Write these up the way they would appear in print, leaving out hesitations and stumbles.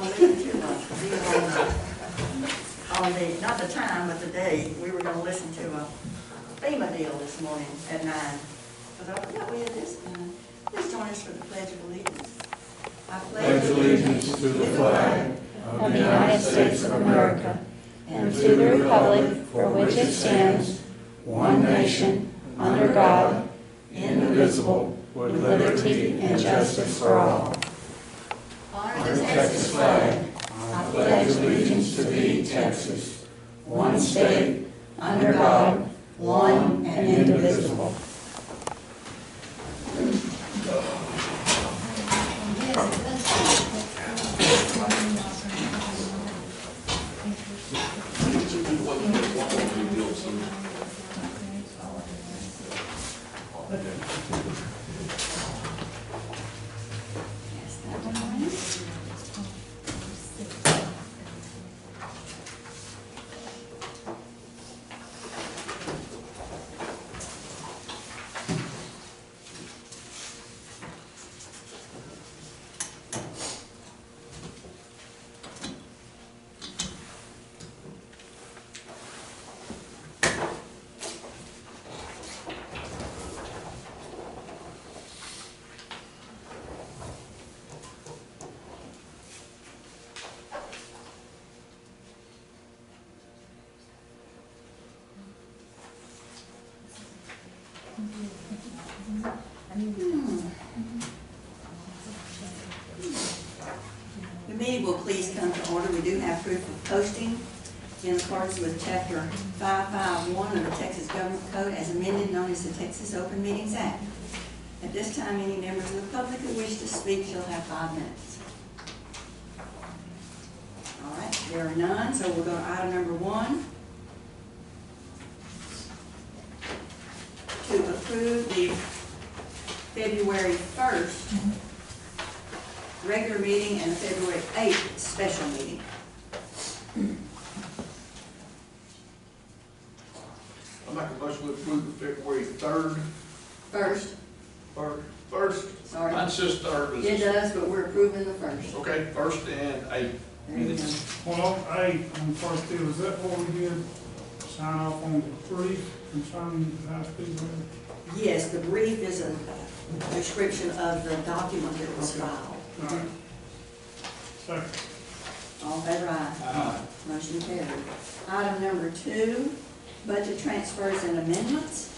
gonna listen to a deal on the, not the time, but the day. We were gonna listen to a FEMA deal this morning at 9. Because I forgot we had this. Please join us for the Pledge of Allegiance. I pledge allegiance to the flag of the United States of America and to the republic for which it stands, one nation, under God, indivisible, with liberty and justice for all. Honor the Texas flag. I pledge allegiance to thee, Texas, one state, under God, one and indivisible. The meeting will please come to order. We do have proof of posting in accordance with Chapter 551 of the Texas Government Code as amended, known as the Texas Open Meetings Act. At this time, any members of the public who wish to speak shall have 5 minutes. All right, there are none, so we'll go to item number 1. To approve the February 1st regular meeting and the February 8th special meeting. I make a motion to approve the February 3rd. First. Sorry. Mine says 3rd. It does, but we're approving the 1st. Okay, 1st and 8th. There you go. Well, hey, on the first deal, is that what we did? Sign off on the brief concerning the high speed rail? Yes, the brief is a description of the document that was filed. All right. Second. All in favor, aye. Aye. Motion carried. Item number 2, budget transfers and amendments.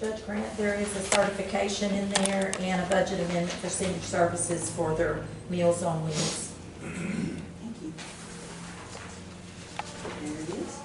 Judge Grant, there is a certification in there and a budget amendment for senior services for their Meals on Wheels. Thank you. There it is.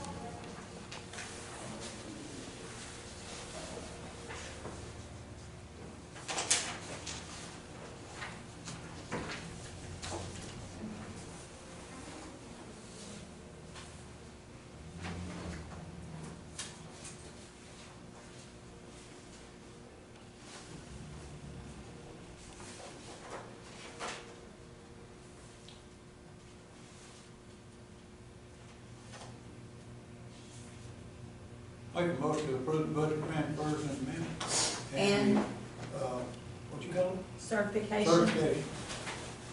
Make a motion to approve the budget transfers and amendments. And what you call it? Certification. Certification.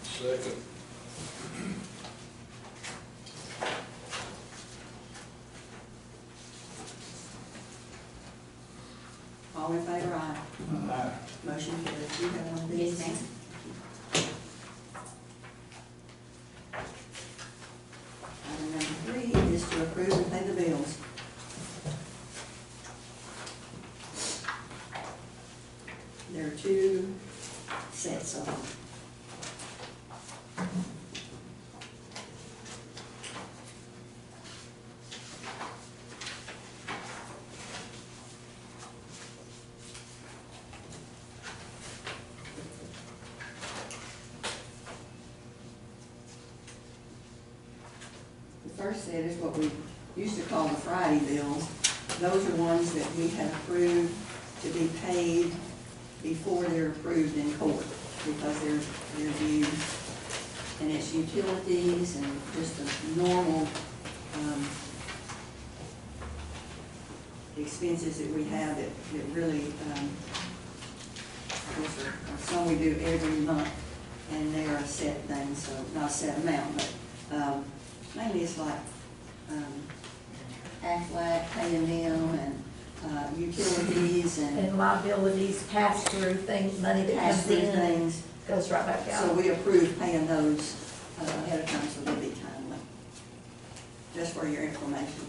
Second. All in favor, aye. Aye. Motion carried. You have one of these, Nancy? Item number 3 is to approve and pay the bills. There are 2 sets of them. The first set is what we used to call the Friday bills. Those are ones that we have approved to be paid before they're approved in court, because they're viewed, and it's utilities and just the normal, expenses that we have that really, those are some we do every month, and they are a set thing, so, not a set amount, but, mainly it's like, Aflac, K&M, and, utilities and And liabilities, pass-through thing, money that comes pass-through in, things. goes right back So out. we approve paying those ahead of time, so they'll be timely. Just for your information.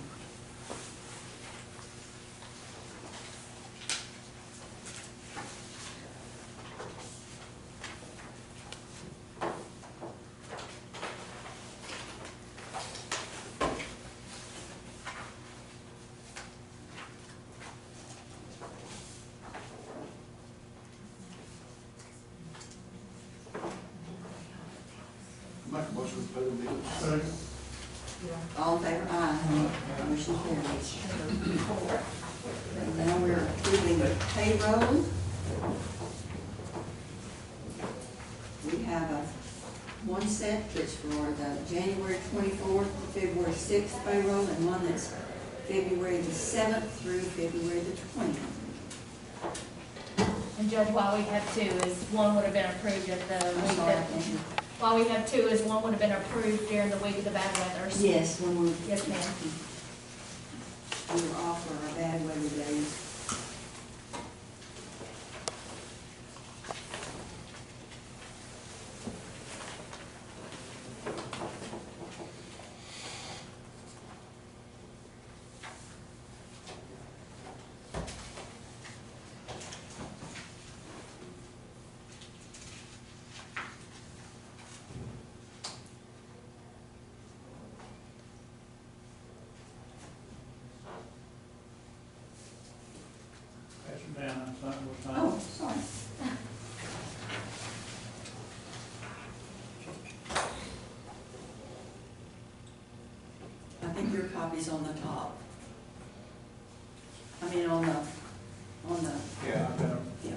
Make a motion to approve the bills. Second. All in favor? Aye. Motion carries. And now we're approving the payroll. We have one set that's for the January 24th, February 6th payroll, and one that's February the 7th through February the 20th. And Judge, why we have two is one would have been approved at the I'm week sorry, that, thank you. why we have two is one would have been approved during the week of the bad weather. Yes, when we. Yes, ma'am. We were off for our bad weather days. Pass it down, that's not what's Oh, on. sorry. I think your copy's on the top. I mean, on the, Yeah, I got it. yeah.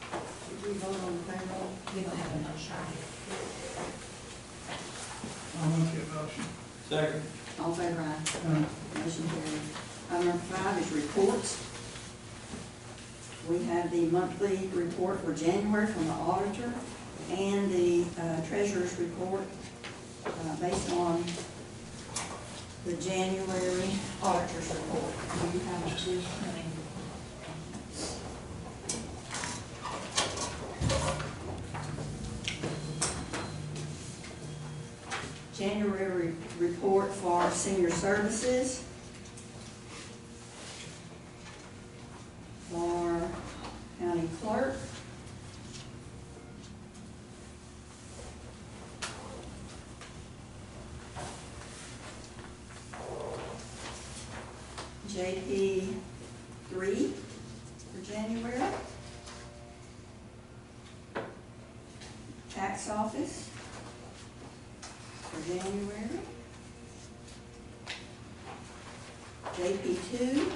Did we vote on the payroll? We don't have a motion. I'll make that motion. Second. All in favor, aye. Motion carried. Number 5 is reports. We have the monthly report for January from the auditor and the treasurer's report based on the January auditor's report. Do you have this? January report for senior services. For county clerk. JP 3 for January. Tax office for January. JP 2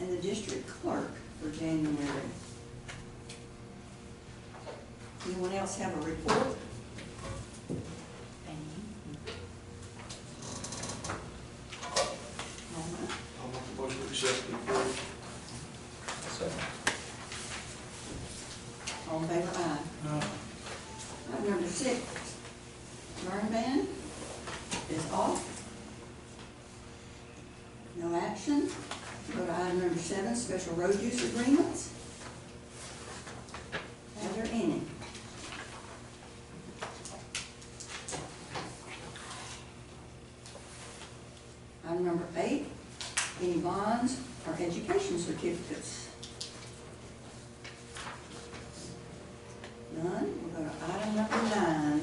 and the district clerk for January. Anyone else have a report? All right. I'll make a motion to accept the report. Second. All in favor, aye. Item number 6, burn ban is off. action. Go to item number 7, special road use agreements. Are there any? Item number 8, any bonds or education certificates? None. We'll go to item number 9.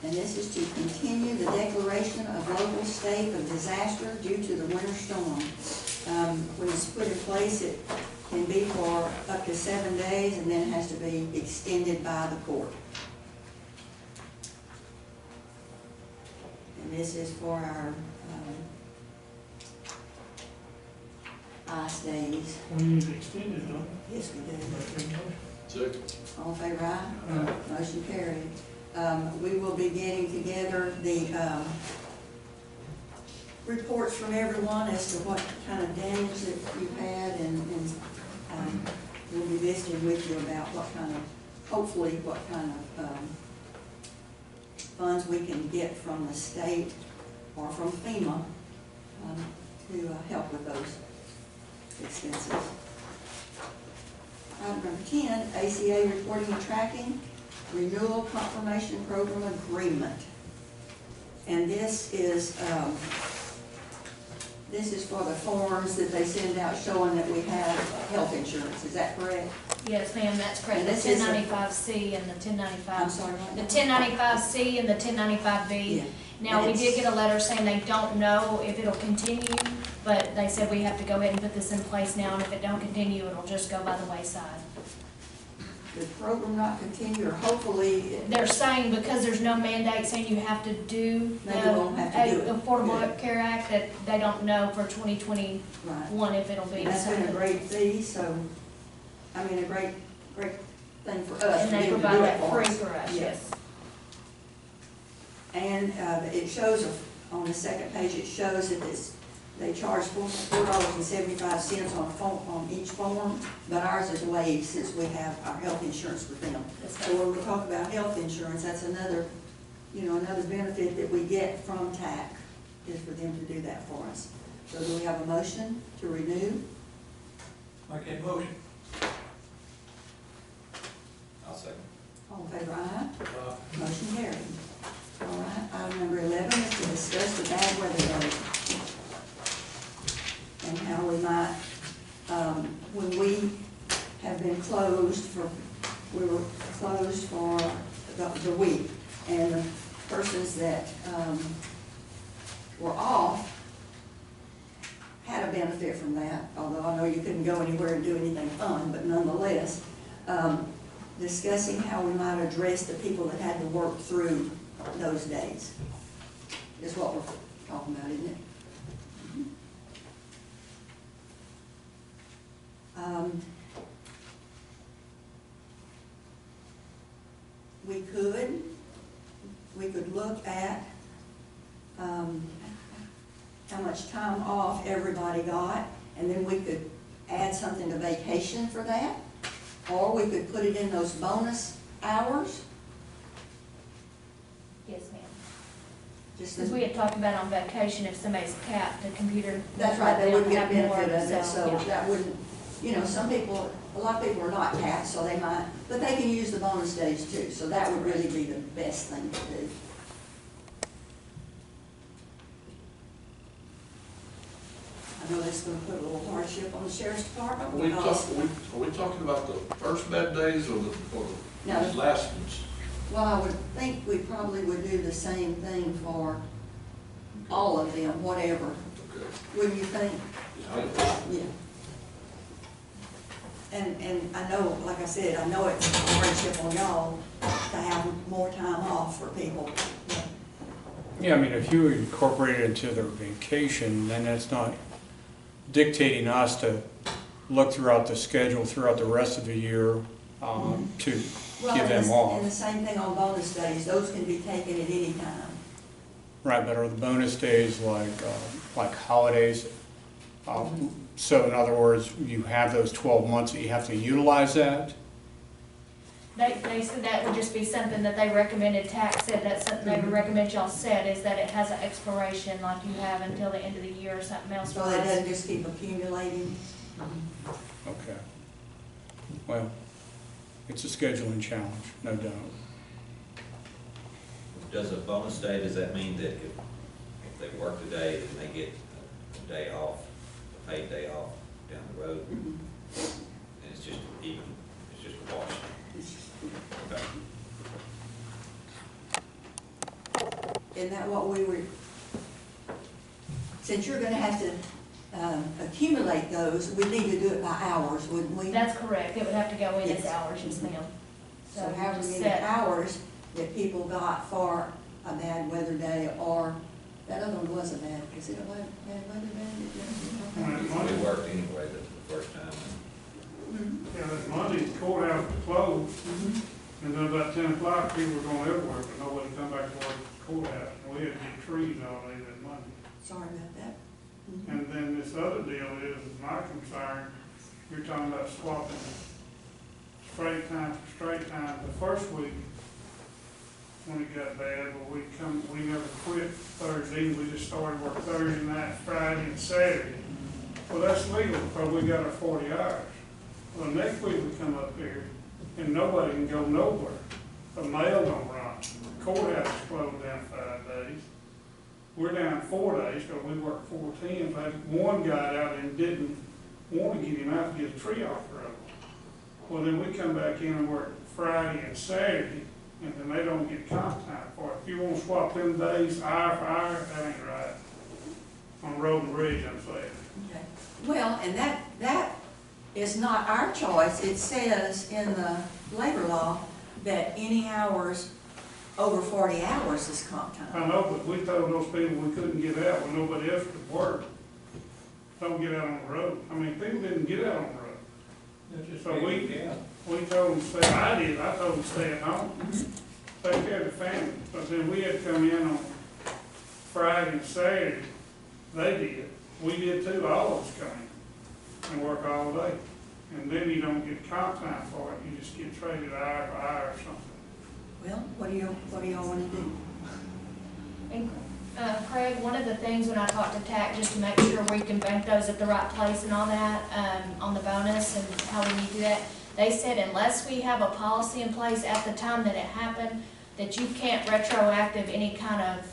And this is to continue the declaration of local state of disaster due to the winter storm. When it's put in place, it can be for up to 7 days, and then it has to be extended by the court. And this is for our ice days. We need to extend it, huh? Yes, we do. Second. All in favor, aye? Motion carried. We will be getting together the reports from everyone as to what kind of damage that you've had, and we'll be visiting with you about what kind of, hopefully, what kind of funds we can get from the state or from FEMA to help with those expenses. Item number 10, ACA reporting and tracking, renewal confirmation program agreement. And this is for the forms that they send out showing that we have health insurance. Is that correct? Yes, ma'am, that's correct. And The this is a- 1095C and the 1095. I'm sorry, what? The 1095C and the 1095B. Yeah. Now, we And did it's- get a letter saying they don't know if it'll continue, but they said we have to go ahead and put this in place now, and if it don't continue, it'll just go by the wayside. The program not continue, or hopefully, They're saying because there's no mandate saying you have to do Maybe we won't have to do it. Affordable Good. Care Act, that they don't know for 2021 right. if it'll be. And that's been a so- great fee, so, I mean, a great thing for us. And for they them to provide do it that for free us. for us, Yes. yes. And it shows, on the second page, it shows that they charge $4.75 on each form, but ours is waived since we have our health insurance with them. So when we talk about health insurance, that's another benefit that we get from TAC, is for them to do that for us. So do we have a motion to renew? Make that motion. I'll second. All in favor, aye? Motion carried. All right, item number 11 is to discuss the bad weather day and how we might, when we have been closed we were closed for the week, and the persons that were off had a benefit from that, although I know you couldn't go anywhere and do anything fun, but nonetheless, discussing how we might address the people that had to work through those days is what we're talking about, isn't it? We could look at how much time off everybody got, and then we could add something to vacation for that, or we could put it in those bonus hours. Yes, ma'am. Just Because we had talked about on vacation, if somebody's capped, the computer. That's right, they wouldn't get a have more, benefit of it, so yeah. that wouldn't, some people, a lot of people are not capped, so they might, but they can use the bonus days too, so that would really be the best thing to do. I know that's gonna put a little hardship on the sheriff's department, Are we because, talking about the first bad days or No. these last ones? well, I would think we probably would do the same thing for all of them, whatever, Okay. wouldn't you think? Yeah. Yeah. And I know, like I said, I know it's a hardship on y'all to have more time off for people. Yeah, I mean, if you incorporate it into their vacation, then that's not dictating us to look throughout the schedule throughout the rest of the year to Well, give them and off. the same thing on bonus days, those can be taken at any time. Right, but are the bonus days like holidays? So in other words, you have those 12 months that you have to utilize that? They said that would just be something that they recommended, tax said that's something they would recommend y'all set, is that it has an expiration like you have until the end of the year or something else. So it doesn't just keep accumulating? Okay. Well, it's a scheduling challenge, no doubt. Does a bonus day, does that mean that if they work the day, then they get a day off, a paid day off down the road? Mhm. And it's just even, it's just a wash? Okay. Isn't that what we were, since you're gonna have to accumulate those, we need to do it by hours, wouldn't we? That's correct, it would have to go in as Yes. hours, yes ma'am. So you however just many set- hours that people got for a bad weather day, or, that other one was a bad, is it a bad weather day? We worked anyway the first time. Mhm. Yeah, that Monday, the courthouse was closed, Mhm. and then about 10 o'clock, people were going everywhere, but nobody come back to work at the courthouse. And we had to get trees all day that Monday. Sorry about that. Mhm. And then this other deal is, my concern, you're talking about swapping straight time for straight time. The first week, when it got bad, but we never quit Thursday, we just started work Thursday night, Friday, and Saturday. Well, that's legal, because we got our 40 hours. Well, next week we come up here, and nobody can go nowhere. The mail don't run. The courthouse is closed down 5 days. We're down 4 days, because we worked 4 10s. Like, one guy out and didn't want to get him out to get a tree off the road. Well, then we come back in and work Friday and Saturday, and then they don't get comp time for it. If you want to swap them days, hour for hour, that ain't right. On road and bridge, I'm saying. Okay. Well, and that is not our choice. It says in the labor law that any hours over 40 hours is comp time. I know, but we told those people we couldn't get out when nobody else could work. Don't get out on the road. I mean, people didn't get out on the road. So we told them to stay, I told them to stay at home, take care of the family. But then we had to come in on Friday and Saturday, they did. We did too, all of us come in and work all day. And then you don't get comp time for it, you just get traded hour for hour or something. Well, what do y'all want to do? And Craig, one of the things when I talked to TAC, just to make sure we can bank those at the right place and all that, on the bonus and how we need to do that, they said unless we have a policy in place at the time that it happened, that you can't retroactive any kind of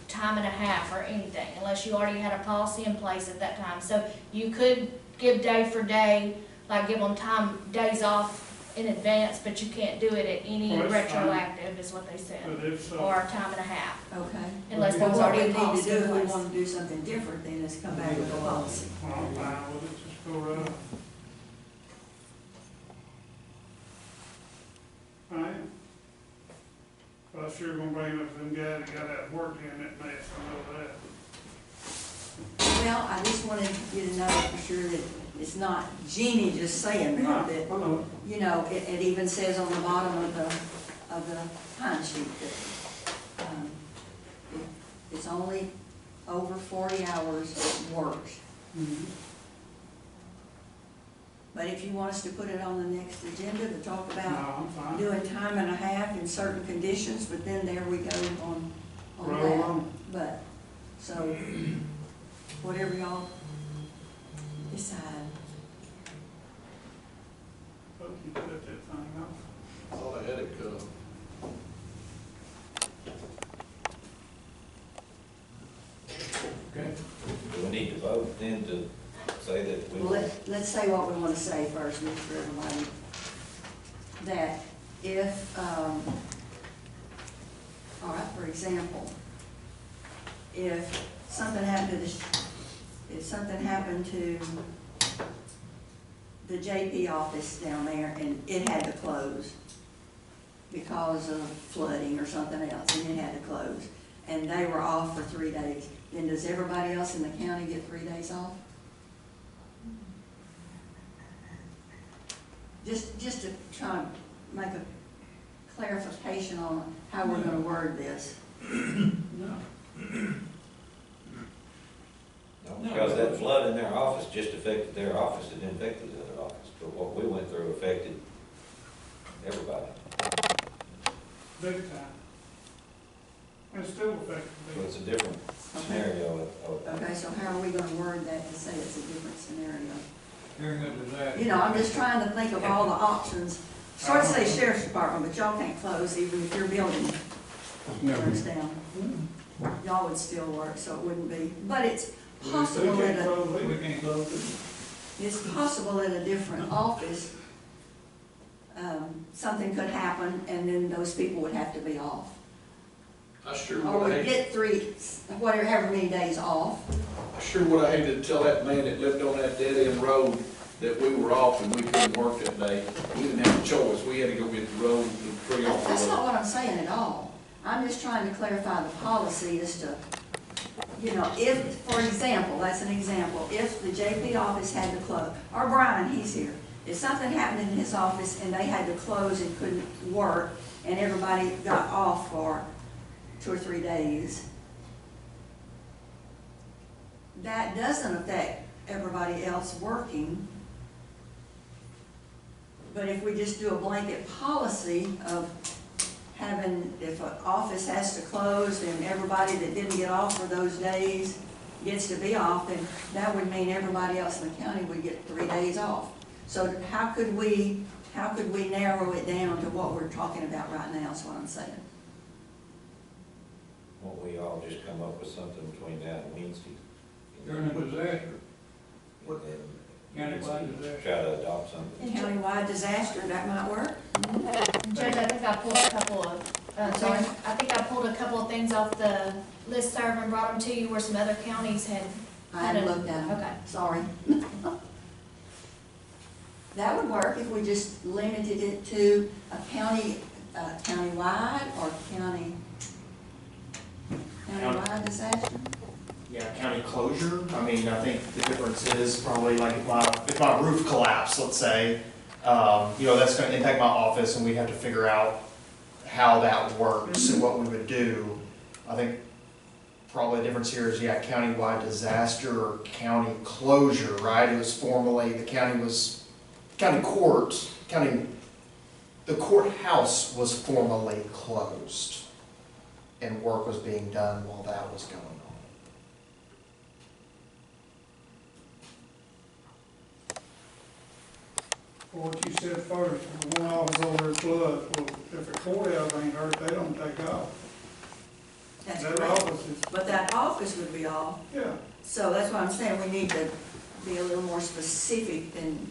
time and a half or anything, unless you already had a policy in place at that time. So you could give day for day, like give them days off in advance, but you can't do it at any Well, that's fine. retroactive, is what they said, But if so, or a time and a half, Okay. unless Well, there's what we already a need to policy do, in if we place. want to do something different, then is come back with a policy. well, I'm fine with it, just go right on. I am. But I'm sure gonna bring up them guys that got out of work in that mess, I know that. Well, I just wanted you to know for sure that it's not Jeannie just saying that, that, know. you know, it even says on the bottom of the time sheet that, it's only over 40 hours worked. Mhm. But if you want us to put it on the next agenda to talk No, about I'm fine. doing time and a half in certain conditions, but then there we go on Roll that. on. But, so, whatever y'all decide. Hope you cut that thing off. I thought I had it cut off. Okay. Do we need to vote then to say that we? Well, let's say what we want to say first, just for everybody. That if, all right, for example, if something happened to the JP office down there and it had to close because of flooding or something else, and it had to close, and they were off for 3 days, then does everybody else in the county get 3 days off? Just to try to make a clarification on how we're gonna word this. No. Because that flood in their office just affected their office, it didn't affect the other office, but what we went through affected everybody. big time. And still affected So me. it's a different scenario of Okay, so how are we gonna word that to say it's a different scenario? During a disaster. You know, I'm just trying to think of all the options. Sort of say sheriff's department, but y'all can't close even if your building No. burns down. Y'all would still work, so it wouldn't be, but it's We possible can't at close it. We can't close it. it's possible at a different office, something could happen and then those people would have to be off. I sure Or would we hate, get three, whatever, however many days off. I sure would have hated to tell that man that lived on that dead end road that we were off and we couldn't work that day. We didn't have a choice. We had to go get the road, the tree off That's the not road. what I'm saying at all. I'm just trying to clarify the policy as to, you know, if, for example, that's an example, if the JP office had to close, or Brian, he's here, if something happened in his office and they had to close and couldn't work, and everybody got off for 2 or 3 days, that doesn't affect everybody else working. But if we just do a blanket policy of having, if an office has to close, then everybody that didn't get off for those days gets to be off, then that would mean everybody else in the county would get 3 days off. So how could we narrow it down to what we're talking about right now, is what I'm saying. won't we all just come up with something between now and Wednesday? During a disaster. And then Countywide disaster. try to adopt something. Countywide disaster, that might work. Judge, I think I pulled a couple of, Sorry? I think I pulled a couple of things off the listserv and brought them to you where some other counties had. I haven't looked at them. Okay. Sorry. That would work if we just limited it to a county, countywide or countywide disaster. Yeah, county closure, I mean, I think the difference is probably like if my roof collapsed, let's say, you know, that's gonna impact my office and we have to figure out how that works and what we would do. I think probably the difference here is, yeah, countywide disaster or county closure, right? It was formerly, the courthouse was formally closed and work was being done while that was going on. Well, what you said first, the one office over at Flood, well, if the courthouse ain't hurt, they don't take off. That's That correct. office is, But that office would be off. yeah, So that's what I'm saying, we need to be a little more specific than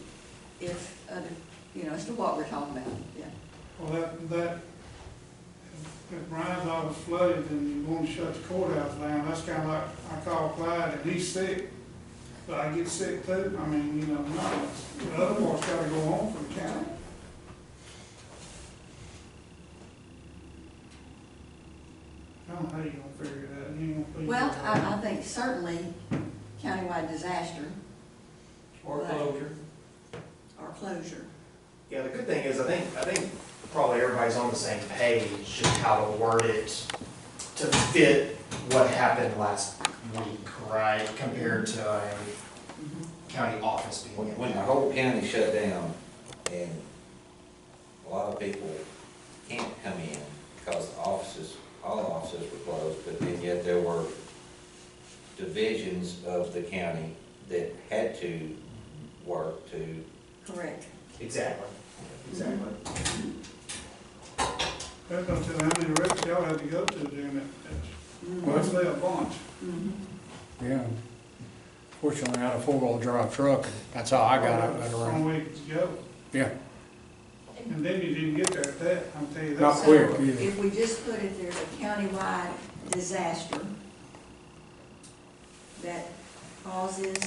if, you know, as to what we're talking about, yeah. well, if Brian's office flooded and you want to shut the courthouse down, that's kinda like, I call Clyde and he's sick, but I get sick too, I mean, you know, no, the other part's gotta go on for the county. I don't know how you gonna figure it out, you ain't gonna figure it Well, out. I think certainly countywide disaster Or closure. or closure. Yeah, the good thing is, I think probably everybody's on the same page, just how to word it to fit what happened last week, right? Compared to a county office being When the impacted. whole county shut down and a lot of people can't come in because the offices, all the offices were closed, but then yet there were divisions of the county that had to work to. Correct. Exactly, exactly. That's gonna tell you how many reps y'all had to go to during that, Mhm. mostly a bunch. Mhm. Yeah. Fortunately, I had a four-wheel drive truck, that's how I got out of that Long around. way to go. Yeah, And then you didn't get there at that, I'll tell you Not that. quick So either. if we just put it, there's a countywide disaster that causes,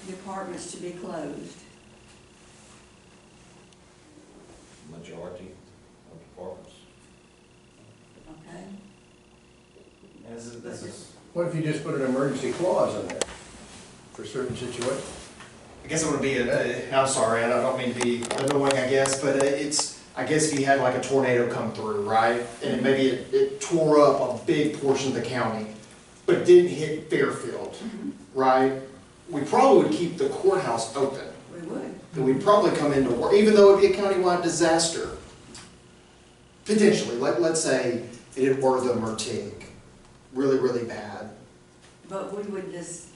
departments to be closed. Majority of departments. Okay? This is, What if you just put an emergency clause in there for certain situations? I guess it would be, I'm sorry, I don't mean to be annoying, I guess, but I guess if you had like a tornado come through, right? And maybe it tore up a big portion of the county, but it didn't hit Fairfield, right? We probably would keep the courthouse open. We would. Then we'd probably come into work, even though it'd be a countywide disaster. Potentially, let's say it hit Wortham or Tig, really, really bad. But we would just,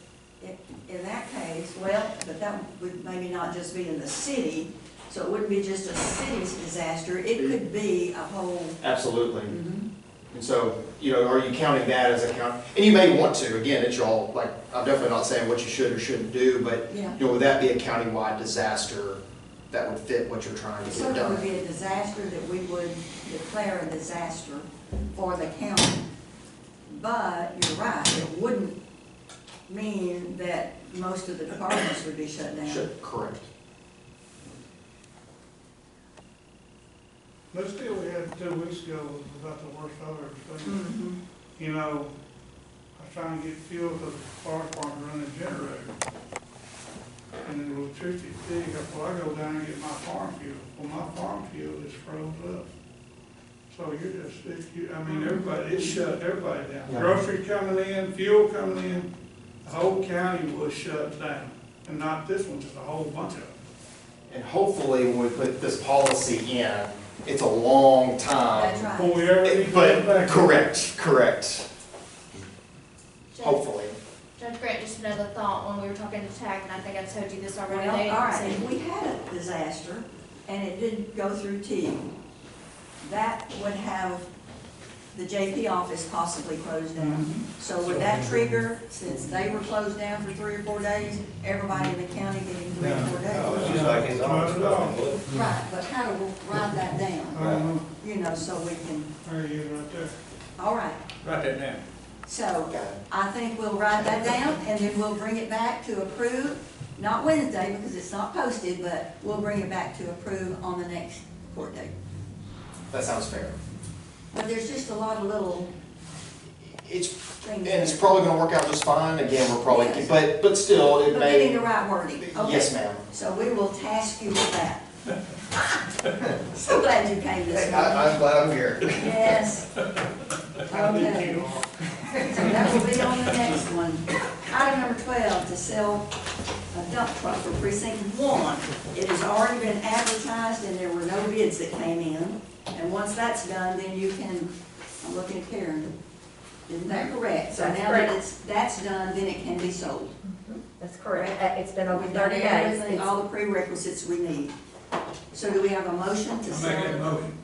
in that case, well, but that would maybe not just be in the city, so it wouldn't be just a city's disaster, it could be a whole. Absolutely. Mhm. And so, you know, are you counting that as a count? And you may want to, again, it's y'all, like, I'm definitely not saying what you should or shouldn't do, but, Yeah. you know, would that be a countywide disaster that would fit what you're trying to It get certainly would done? be a disaster that we would declare a disaster for the county. But you're right, it wouldn't mean that most of the departments would be shut down. Should, correct. This deal we had 2 weeks ago was about the worst I've ever seen. Mhm. You know, I was trying to get fuel to the fire department running a generator. And then the electricity thing, well, I go down and get my farm fuel. Well, my farm fuel is froze up. So you're just, I mean, everybody, it shut everybody down. Yeah. Groceries coming in, fuel coming in, the whole county was shut down. And not this one, just a whole bunch of them. And hopefully, when we put this policy in, it's a long time. That's right. Before we ever need to get But, back. correct. Hopefully. Judge Grant, just another thought, when we were talking to TAC, and I think I told you this already. Well, they all right, didn't if we had a disaster and it didn't go through T, that would have the JP office possibly closed down. So would that trigger, since they were closed down for 3 or 4 days, everybody in the county getting 3 or 4 No, it's days? just like his office. Right, but how do we write that I down? don't know, You know, so we can, there you go, right there. all right. Write that down. So Got it. I think we'll write that down and then we'll bring it back to approve, not Wednesday because it's not posted, but we'll bring it back to approve on the next court date. That sounds fair. But there's just a lot of little It's, things. and it's there. probably gonna work out just fine. Again, we're probably, Yes. but still, it But getting the may. right wording, okay? Yes, ma'am. So we will task you with that. So glad you came this morning. I'm glad I'm here. Yes. Okay. So that will be on the next one. Item number 12, to sell a dump truck for precinct 1. It has already been advertised and there were no bids that came in. And once that's done, then you can, I'm looking at Karen, isn't that correct? So That's now that correct. that's done, then it can be sold. That's correct. It's been over We've done 30 days. everything, It's- all the prerequisites we need. So do we have a motion to I sell? make that motion.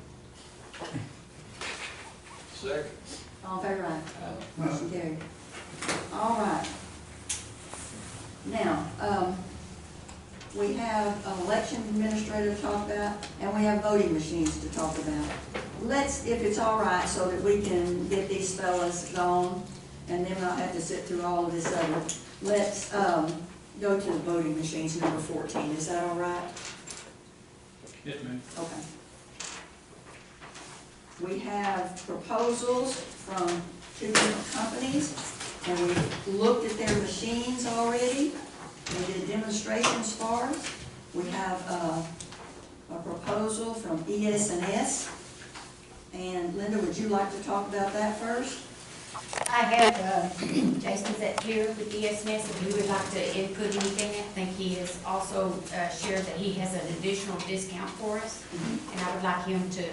Second. All in favor, aye. Motion carried. All right. Now, we have an election administrator to talk about, and we have voting machines to talk about. Let's, if it's all right, so that we can get these fellas gone, and then not have to sit through all of this other. Let's, go to the voting machines, number 14. Is that all right? Yes, ma'am. Okay. We have proposals from 2 different companies, and we've looked at their machines already. We did demonstrations for us. We have a proposal from ES&S. And Linda, would you like to talk about that first? I have, Jason's at here with ESNS, if he would like to input anything. I think he has also shared that he has an additional discount for us, and I would like him to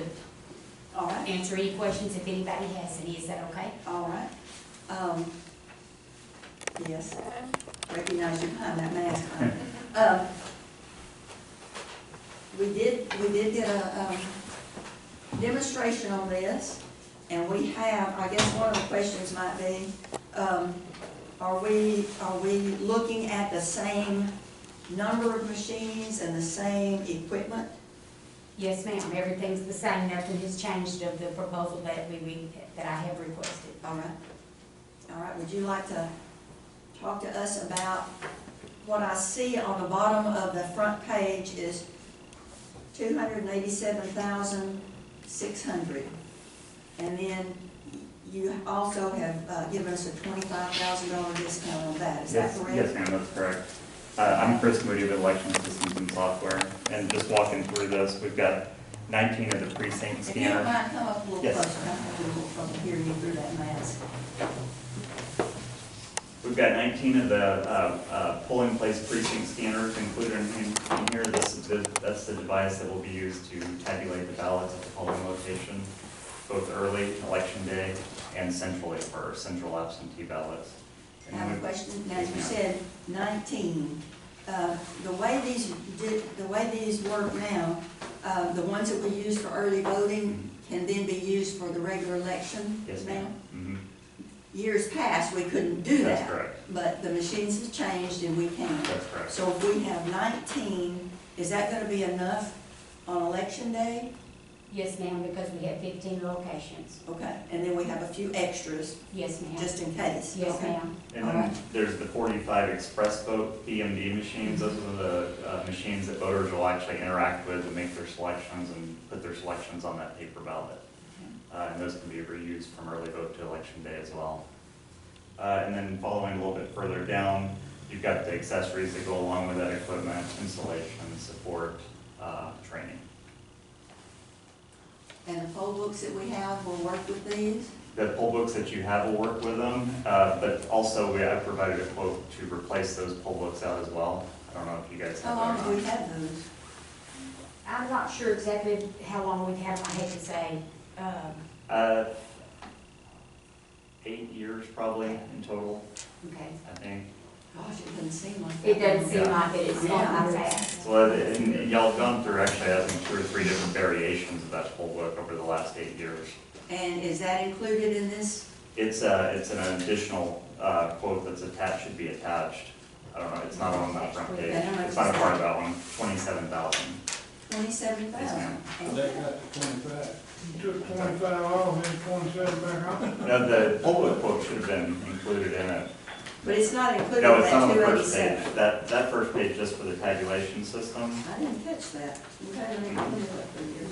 All right, answer any questions if anybody has any. Is that okay? all right. Yes, recognize you behind that mask. We did get a demonstration on this, and we have, I guess one of the questions might be, are we looking at the same number of machines and the same equipment? Yes, ma'am. Everything's the same. Nothing has changed of the proposal that that I have requested. All right. All right, would you like to talk to us about what I see on the bottom of the front page is $287,600. And then you also have given us a $25,000 discount on that, is that correct? Yes, ma'am, that's correct. I'm Chris Moody of Election Systems and Software, and just walking through this, we've got 19 of the precinct If you don't scanners. mind, come up a little Yes. closer, I'm having a little trouble hearing you through that mask. We've got 19 of the polling place precinct scanners included in here. That's the device that will be used to tabulate the ballots at the polling location, both early election day and centrally for central absentee ballots. I have a question. Now, as you said, 19. The way these work now, the ones that we use for early voting can then be used for the regular election Yes, now? ma'am. Mm-hmm. Years past, we couldn't do that. That's correct. But the machines have changed and we can. That's correct. So if we have 19, is that gonna be enough on election day? Yes, ma'am, because we have 15 locations. Okay, and then we have a few extras, Yes, ma'am. just in case? Yes, Okay. ma'am. And All then right. there's the 45 express vote BMD machines. Those are the machines that voters will actually interact with and make their selections and put their selections on that paper ballot. And those can be reused from early vote to election day as well. And then following a little bit further down, you've got the accessories that go along with that equipment, installation, support, training. And the poll books that we have will work with these? The poll books that you have will work with them, but also I've provided a quote to replace those poll books out as well. I don't know if you guys How have long that have or we not. had those? I'm not sure exactly how long we've had, I hate to say. 8 years probably in total, Okay. I think. Gosh, it doesn't seem like that. It doesn't seem Yeah. like it, it's gone by fast. So, and y'all have gone through actually, I think, 2 or 3 different variations of that poll book over the last 8 years. And is that included in this? It's an additional quote that's attached, should be attached. I don't know, it's not on that front page. It's not a part of that one, 27,000. 27,000? Yes, ma'am. They got the 25. You took 25 off and 27 back on. No, the poll book quote should have been included in it. But it's not included No, in it's not that on the first 287? page. That first page just for the tabulation system. I didn't catch that. Okay, let me look up for you.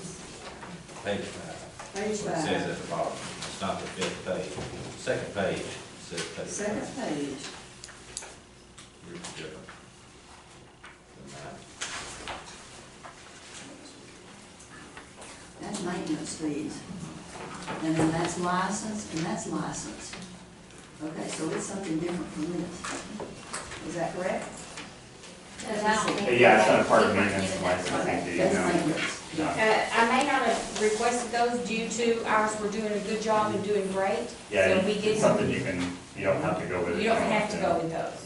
Page 5. Page It says 5. at the bottom, it's not the 5th page. Second page says page. Second page. It's different than that. That's maintenance fees. And then that's license, and that's license. Okay, so it's something different from this. Is that correct? Because I don't think Yeah, it's they're not a part of different maintenance in and that. licensing fees, That's no. maintenance. No. I may not have requested those due to ours were doing a good job and doing great. Yeah, So we it's didn't. something you don't have to go with. You don't have to go with those.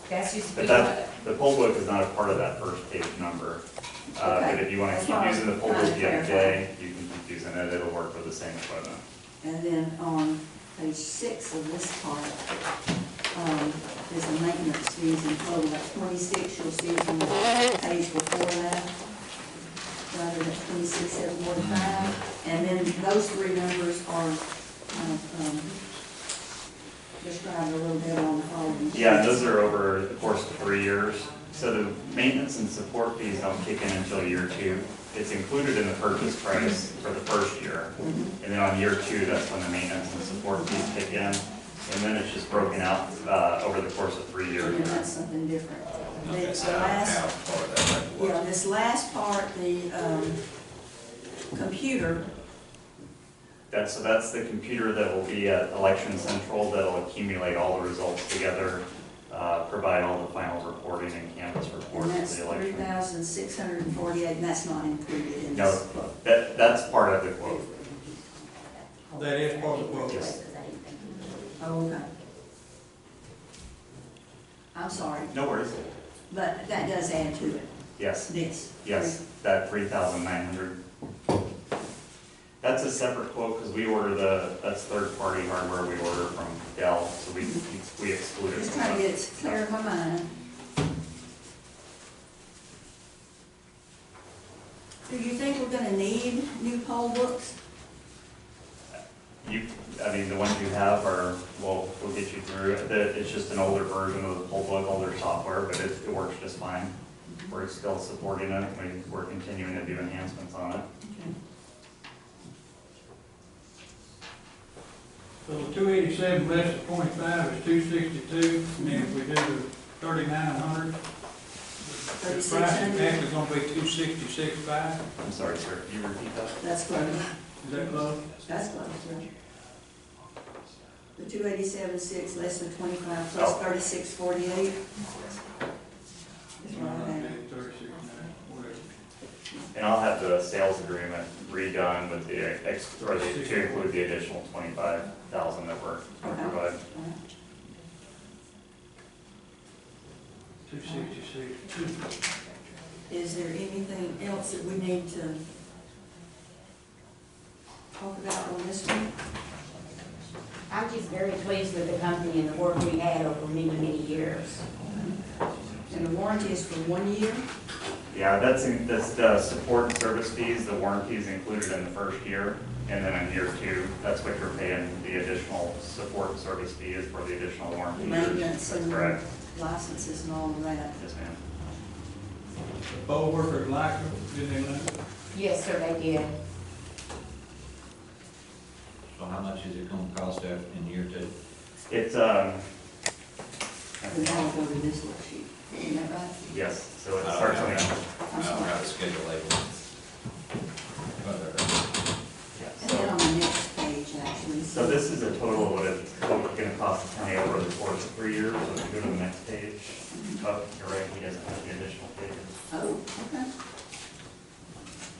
That's just. But the poll book is not a part of that first page number. But if you want to That's keep what using the poll I'm book trying the to other day, you can keep using it, it'll work with the same equipment. And then on page 6 of this part, is the maintenance fees in total, that's 26, you'll see it on the page before that. Rather than 26,745, and then those 3 numbers are described a little bit on the following. Yeah, and those are over the course of 3 years. So the maintenance and support fees don't kick in until year 2. It's included in the purchase price for the first year. And then on year 2, that's when the maintenance and support fees kick in. And then it's just broken out over the course of 3 years. And that's something different. That's The how last, part of that was. yeah, this last part, the computer, So that's the computer that will be at Election Central that'll accumulate all the results together, provide all the final reporting and canvas and reports that's for the election. 3,648, and that's not included in No, this quote. that's part of the quote. That is part of the quote. Yes. Oh, okay. I'm sorry, No worries. but that does add to it, Yes, this. yes, that 3,900. That's a separate quote because we order that's third-party hardware we order from Dell, so we exclude it Just from trying to that. get it clear in my mind. Do you think we're gonna need new poll books? The ones you have we'll get you through. It's just an older version of the poll book, older software, but it works just fine. We're still supporting it. We're continuing to do enhancements on it. So the 287 less than 25 is 262, and then if we do the 3,900, the price is 3,600? actually gonna be 266.5. I'm sorry, sir, can you repeat that? That's close. Is that close? That's close, yeah. The 287.6 less than 25 plus Oh. 36.48. Is what I have. And I'll have the sales agreement redone with to include the additional 25,000 that we're going to provide. Is there anything else that we need to talk about on this one? I'm just very pleased with the company and the work we had over many, many years. And the warranty is for 1 year? Yeah, that's the support and service fees, the warranty is included in the first year, and then in year 2, that's what you're paying, the additional support and service fee is for the additional warranty. Maintenance That's and correct. licenses and all of that. Yes, ma'am. The poll workers like them, did they like them? Yes, sir, they did. So how much is it gonna cost out in year 2? It's, We all go to this little sheet, isn't that right? yes, so it I starts on don't the, have the schedule label. And then on the next page, actually. so this is a total of what it's gonna cost the county over the course of 3 years, so if you go to the next page, oh, you're right, he doesn't have the additional pages. Oh, okay.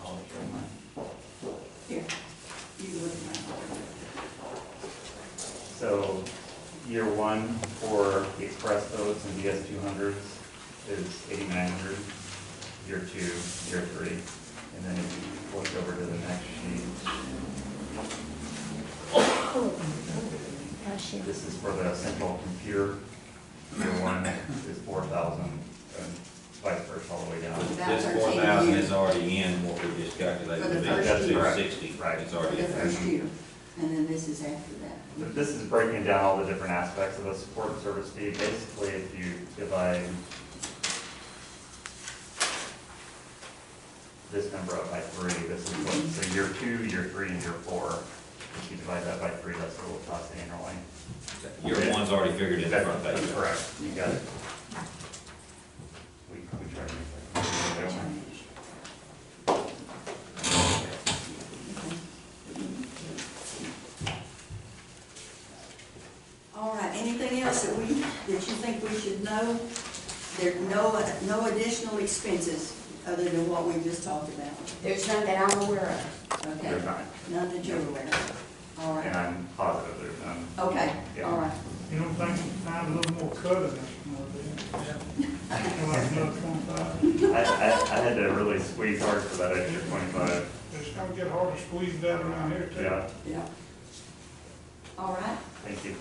I'll show mine. Here, you can look at mine. So, year 1 for the express votes and DS 200s is 8,900. Year 2, year 3, and then if you look over to the next sheet, this is for the central computer. Year 1 is 4,000, and vice versa all the way down. About This 13 4,000 years is already in what we just calculated. For the to be first year. 260, Right. it's for already the in. first year, and then this is after that. But this is breaking down all the different aspects of the support and service fee. Basically, if you divide this number up by 3, this is what, so year 2, year 3, and year 4. If you divide that by 3, that's what it will cost annually. Year 1's already figured in the front page. That's correct, you got it. We try to make that. All right, anything else that you think we should know? There's no additional expenses other than what we just talked about. There's none that I'm aware of. Okay, There's not, none that you're aware of. All and right, I'm positive there's none. okay, Yeah. all right. You don't think you can find a little more cut in this more, do you? Like another 25? I had to really squeeze hard for that extra 25. It's gonna get hard to squeeze that around here too. Yeah, Yeah. All right, thank you.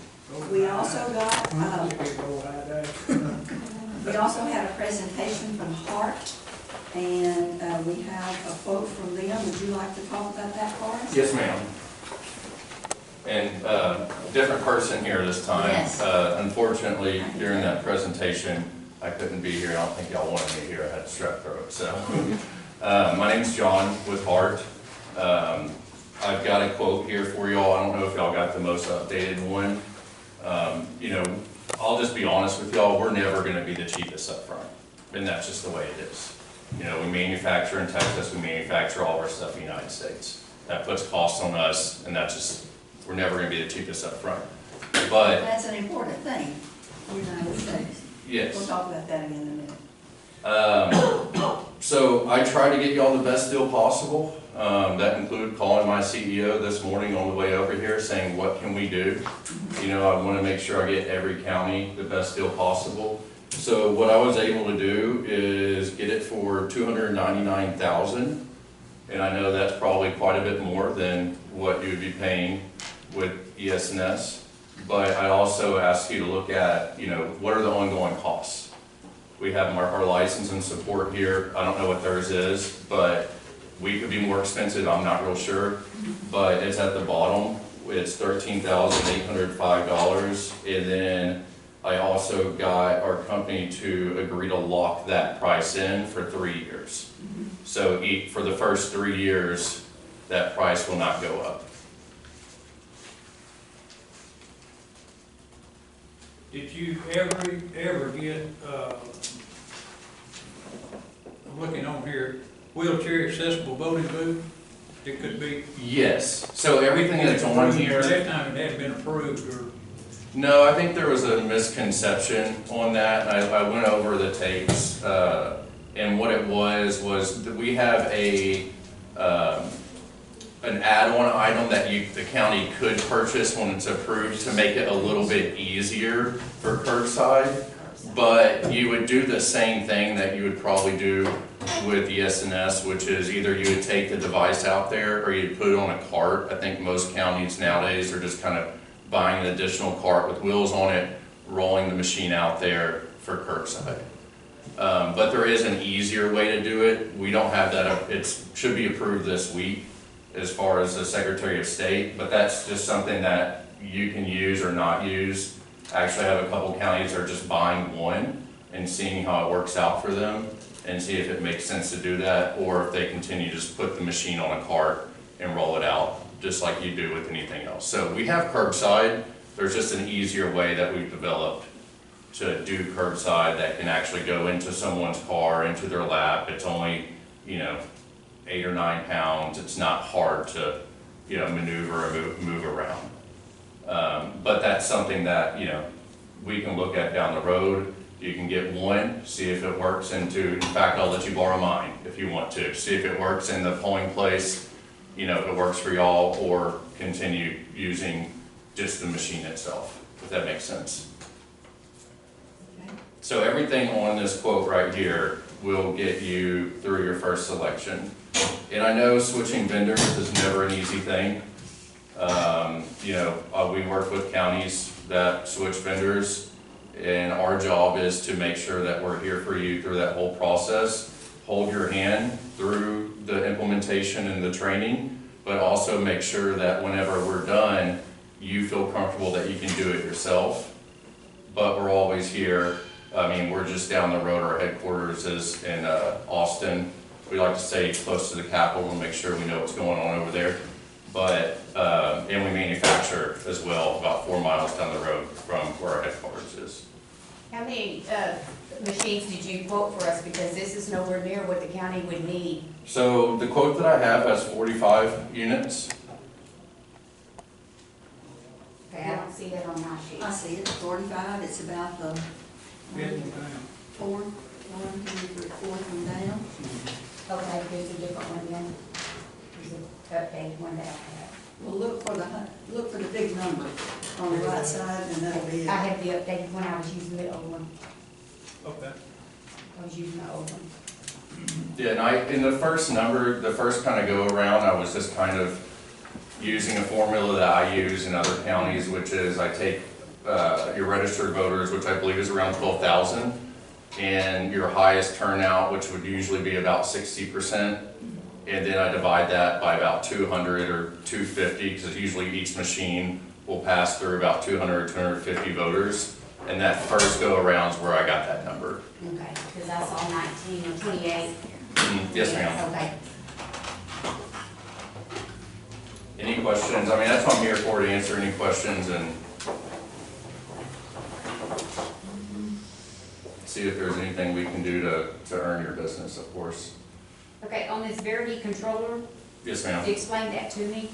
we also got, Go high there. we also had a presentation from Hart, and we have a quote from them. Would you like to talk about that for us? Yes, ma'am. And different person here this time. Yes. Unfortunately, during that presentation, I couldn't be here. I don't think y'all wanted me here. I had strep throat. So, my name's John with Hart. I've got a quote here for y'all. I don't know if y'all got the most updated one. You know, I'll just be honest with y'all. We're never going to be the cheapest up front, and that's just the way it is. You know, we manufacture in Texas. We manufacture all of our stuff in the United States. That puts costs on us, and that's just, we're never going to be the cheapest up front. But That's an important thing, United States. yes. We'll talk about that again in a minute. So I try to get y'all the best deal possible. That included calling my CEO this morning on the way over here saying, what can we do? You know, I want to make sure I get every county the best deal possible. So what I was able to do is get it for $299,000. And I know that's probably quite a bit more than what you would be paying with ES&S. But I also asked you to look at, you know, what are the ongoing costs? We have our license and support here. I don't know what theirs is, but we could be more expensive, I'm not real sure. But it's at the bottom, it's $13,805. And then I also got our company to agree to lock that price in for 3 years. So for the first 3 years, that price will not go up. Did you ever get, I'm looking on here, wheelchair accessible voting booth? It could be. Yes, so everything that's on here. That time it hadn't been approved, or No, I think there was a misconception on that, and I went over the tapes, and what it was that we have an add-on item that the county could purchase when it's approved to make it a little bit easier for curbside, but you would do the same thing that you would probably do with the SNS, which is either you would take the device out there or you'd put it on a cart. I think most counties nowadays are just kind of buying an additional cart with wheels on it, rolling the machine out there for curbside. But there is an easier way to do it. We don't have that, it should be approved this week as far as the Secretary of State, but that's just something that you can use or not use. I actually have a couple counties that are just buying one and seeing how it works out for them and see if it makes sense to do that, or if they continue to just put the machine on a cart and roll it out, just like you do with anything else. So we have curbside. There's just an easier way that we've developed to do curbside that can actually go into someone's car, into their lap. It's only, 8 or 9 pounds. It's not hard to, maneuver or move around. But that's something that, we can look at down the road. You can get one, see if it works in fact, I'll let you borrow mine if you want to. See if it works in the polling place, if it works for y'all, or continue using just the machine itself, if that makes sense. Okay. So everything on this quote right here will get you through your first selection. And I know switching vendors is never an easy thing. We work with counties that switch vendors, and our job is to make sure that we're here for you through that whole process, hold your hand through the implementation and the training, but also make sure that whenever we're done, you feel comfortable that you can do it yourself. But we're always here. We're just down the road. Our headquarters is in Austin. We like to stay close to the Capitol and make sure we know what's going on over there. But, and we manufacture as well, about 4 miles down the road from where our headquarters is. How many machines did you quote for us? Because this is nowhere near what the county would need. So the quote that I have has 45 units. Okay, I don't see that on my sheet. I see it, 45, it's about the fourth one down. Okay, there's a different one then. There's an updated one that I have. Well, look for the big number on the right side, and that'll be it. I have the updated one, I was using the old one. Okay. I was using the old one. Yeah, and in the first number, the first kind of go around, I was just kind of using a formula that I use in other counties, which is I take your registered voters, which I believe is around 12,000, and your highest turnout, which would usually be about 60%, and then I divide that by about 200 or 250, because usually each machine will pass through about 200 or 250 voters, and that first go around is where I got that number. Okay, because I saw 19 or 28. Yes, ma'am. Okay. Any questions? That's what I'm here for, to answer any questions and see if there's anything we can do to earn your business, of course. Okay, on this Verity controller, Yes, ma'am. explain that to me.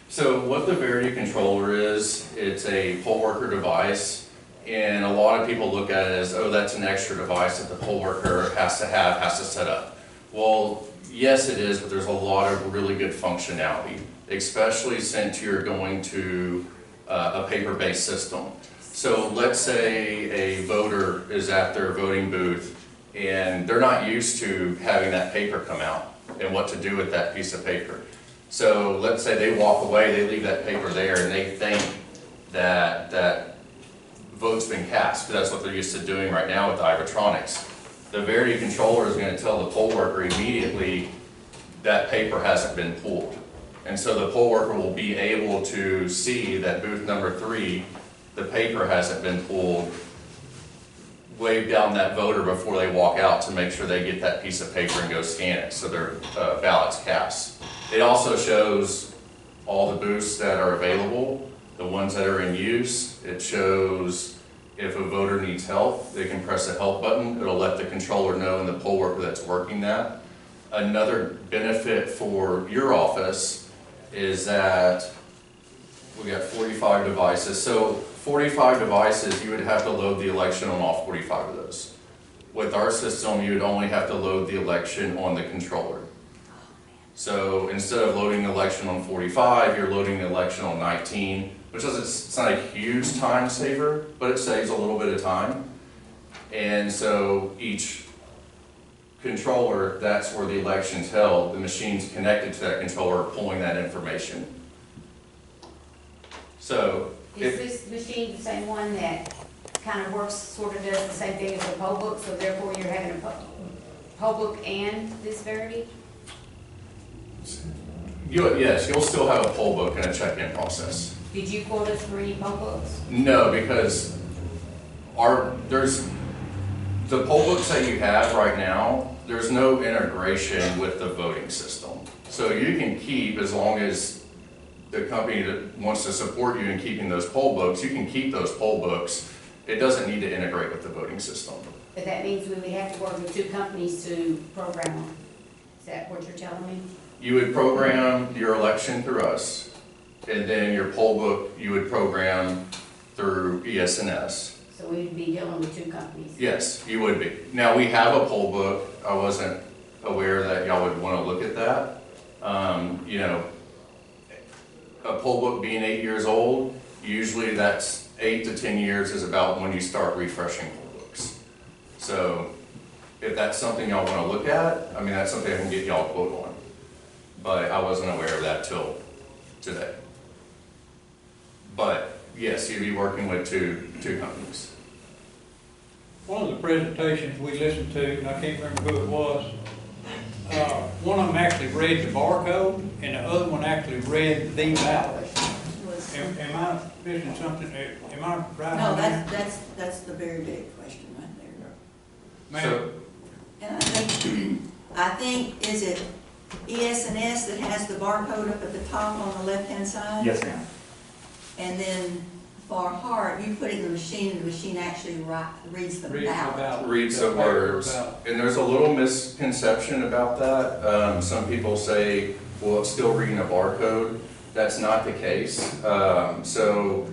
So what the Verity controller is, it's a poll worker device, and a lot of people look at it as, oh, that's an extra device that the poll worker has to set up. Well, yes it is, but there's a lot of really good functionality, especially since you're going to a paper-based system. So let's say a voter is at their voting booth and they're not used to having that paper come out and what to do with that piece of paper. So let's say they walk away, they leave that paper there, and they think that that vote's been cast, because that's what they're used to doing right now with the Ivotronics. The Verity controller is going to tell the poll worker immediately that paper hasn't been pulled. And so the poll worker will be able to see that booth number 3, the paper hasn't been pulled, wave down that voter before they walk out to make sure they get that piece of paper and go scan it so their ballot's cast. It also shows all the booths that are available, the ones that are in use. It shows if a voter needs help, they can press the help button. It'll let the controller know and the poll worker that's working that. Another benefit for your office is that we got 45 devices. So 45 devices, you would have to load the election on all 45 of those. With our system, you would only have to load the election on the controller. So instead of loading the election on 45, you're loading the election on 19, which is, it's not a huge time saver, but it saves a little bit of time. And so each controller, that's where the election's held, the machine's connected to that controller pulling that information. So, Is this machine the same one that kind of works, sort of does the same thing as a poll book, so therefore you're having a poll book and this Verity? yes, you'll still have a poll book and a check-in process. Did you quote us for any poll books? No, because there's, the poll books that you have right now, there's no integration with the voting system. So you can keep, as long as the company that wants to support you in keeping those poll books, you can keep those poll books. It doesn't need to integrate with the voting system. But that means we would have to work with two companies to program them. Is that what you're telling me? You would program your election through us, and then your poll book you would program through ES&S. So we would be dealing with two companies? Yes, you would be. Now, we have a poll book. I wasn't aware that y'all would want to look at that. You know, a poll book being 8 years old, usually that's 8 to 10 years is about when you start refreshing poll books. So if that's something y'all want to look at, I mean, that's something I can get y'all a quote on. But I wasn't aware of that till today. But yes, you'd be working with two companies. One of the presentations we listened to, and I can't remember who it was, one of them actually read the barcode, and the other one actually read the ballot. Am I missing something? Am I right? No, on that? that's the very big question right there. Ma'am, And I think, is it ES&S that has the barcode up at the top on the left-hand side? Yes, ma'am. And then for Hart, you put it in the machine, and the machine actually reads the ballot. Reads the words. And there's a little misconception about that. Some people say, well, it's still reading a barcode. That's not the case. So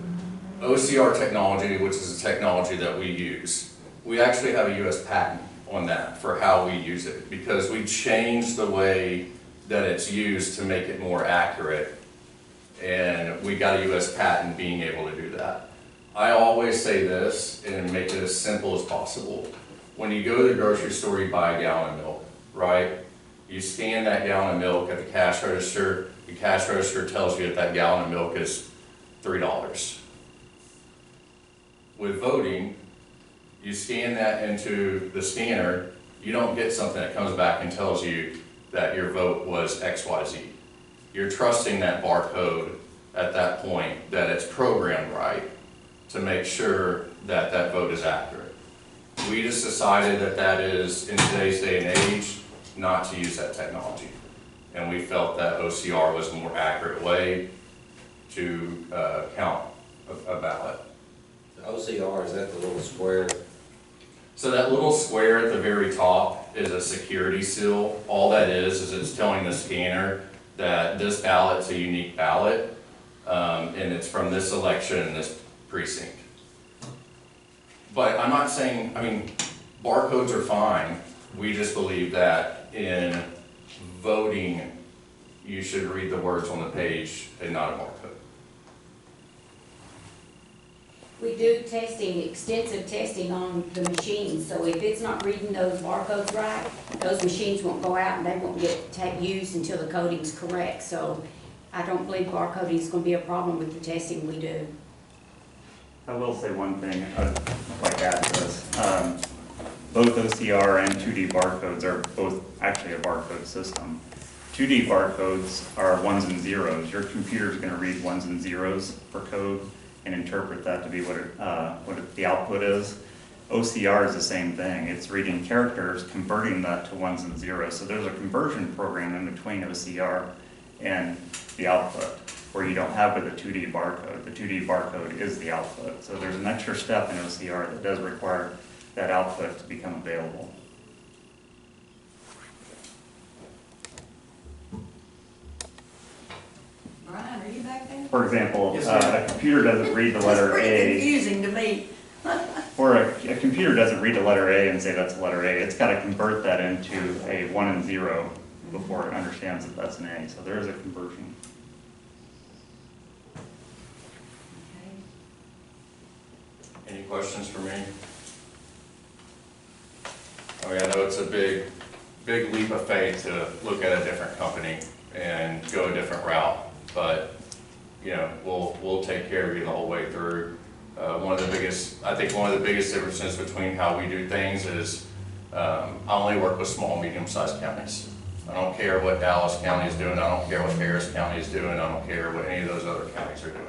OCR technology, which is a technology that we use, we actually have a US patent on that for how we use it, because we changed the way that it's used to make it more accurate. And we got a US patent being able to do that. I always say this and make it as simple as possible. When you go to the grocery store, you buy a gallon of milk, right? You scan that gallon of milk at the cash register. The cash register tells you that that gallon of milk is $3. With voting, you scan that into the scanner, you don't get something that comes back and tells you that your vote was XYZ. You're trusting that barcode at that point, that it's programmed right to make sure that that vote is accurate. We just decided that that is, in today's day and age, not to use that technology. And we felt that OCR was a more accurate way to count a ballot. The OCR, is that the little square? So that little square at the very top is a security seal. All that is it's telling the scanner that this ballot's a unique ballot, and it's from this election and this precinct. But I'm not saying, I mean, barcodes are fine. We just believe that in voting, you should read the words on the page and not a barcode. We do testing, extensive testing on the machines, so if it's not reading those barcodes right, those machines won't go out and they won't get used until the coding's correct. So I don't believe barcoding is going to be a problem with the testing we do. I will say one thing I'd like to add to this. Both OCR and 2D barcodes are both actually a barcode system. 2D barcodes are ones and zeros. Your computer is going to read ones and zeros for code and interpret that to be what the output is. OCR is the same thing. It's reading characters, converting that to ones and zeros. So there's a conversion program in between OCR and the output, where you don't have with a 2D barcode. The 2D barcode is the output. So there's an extra step in OCR that does require that output to become available. Brian, are you back there? For example, Yes, ma'am. a computer doesn't read the letter It's pretty A, confusing to me. or a computer doesn't read the letter A and say that's a letter A. It's got to convert that into a 1 and 0 before it understands that that's an A. So there is a conversion. Any questions for me? I mean, I know it's a big leap of faith to look at a different company and go a different route, but, you know, we'll take care of you the whole way through. I think one of the biggest differences between how we do things is, I only work with small, medium-sized counties. I don't care what Dallas County is doing, I don't care what Harris County is doing, I don't care what any of those other counties are doing.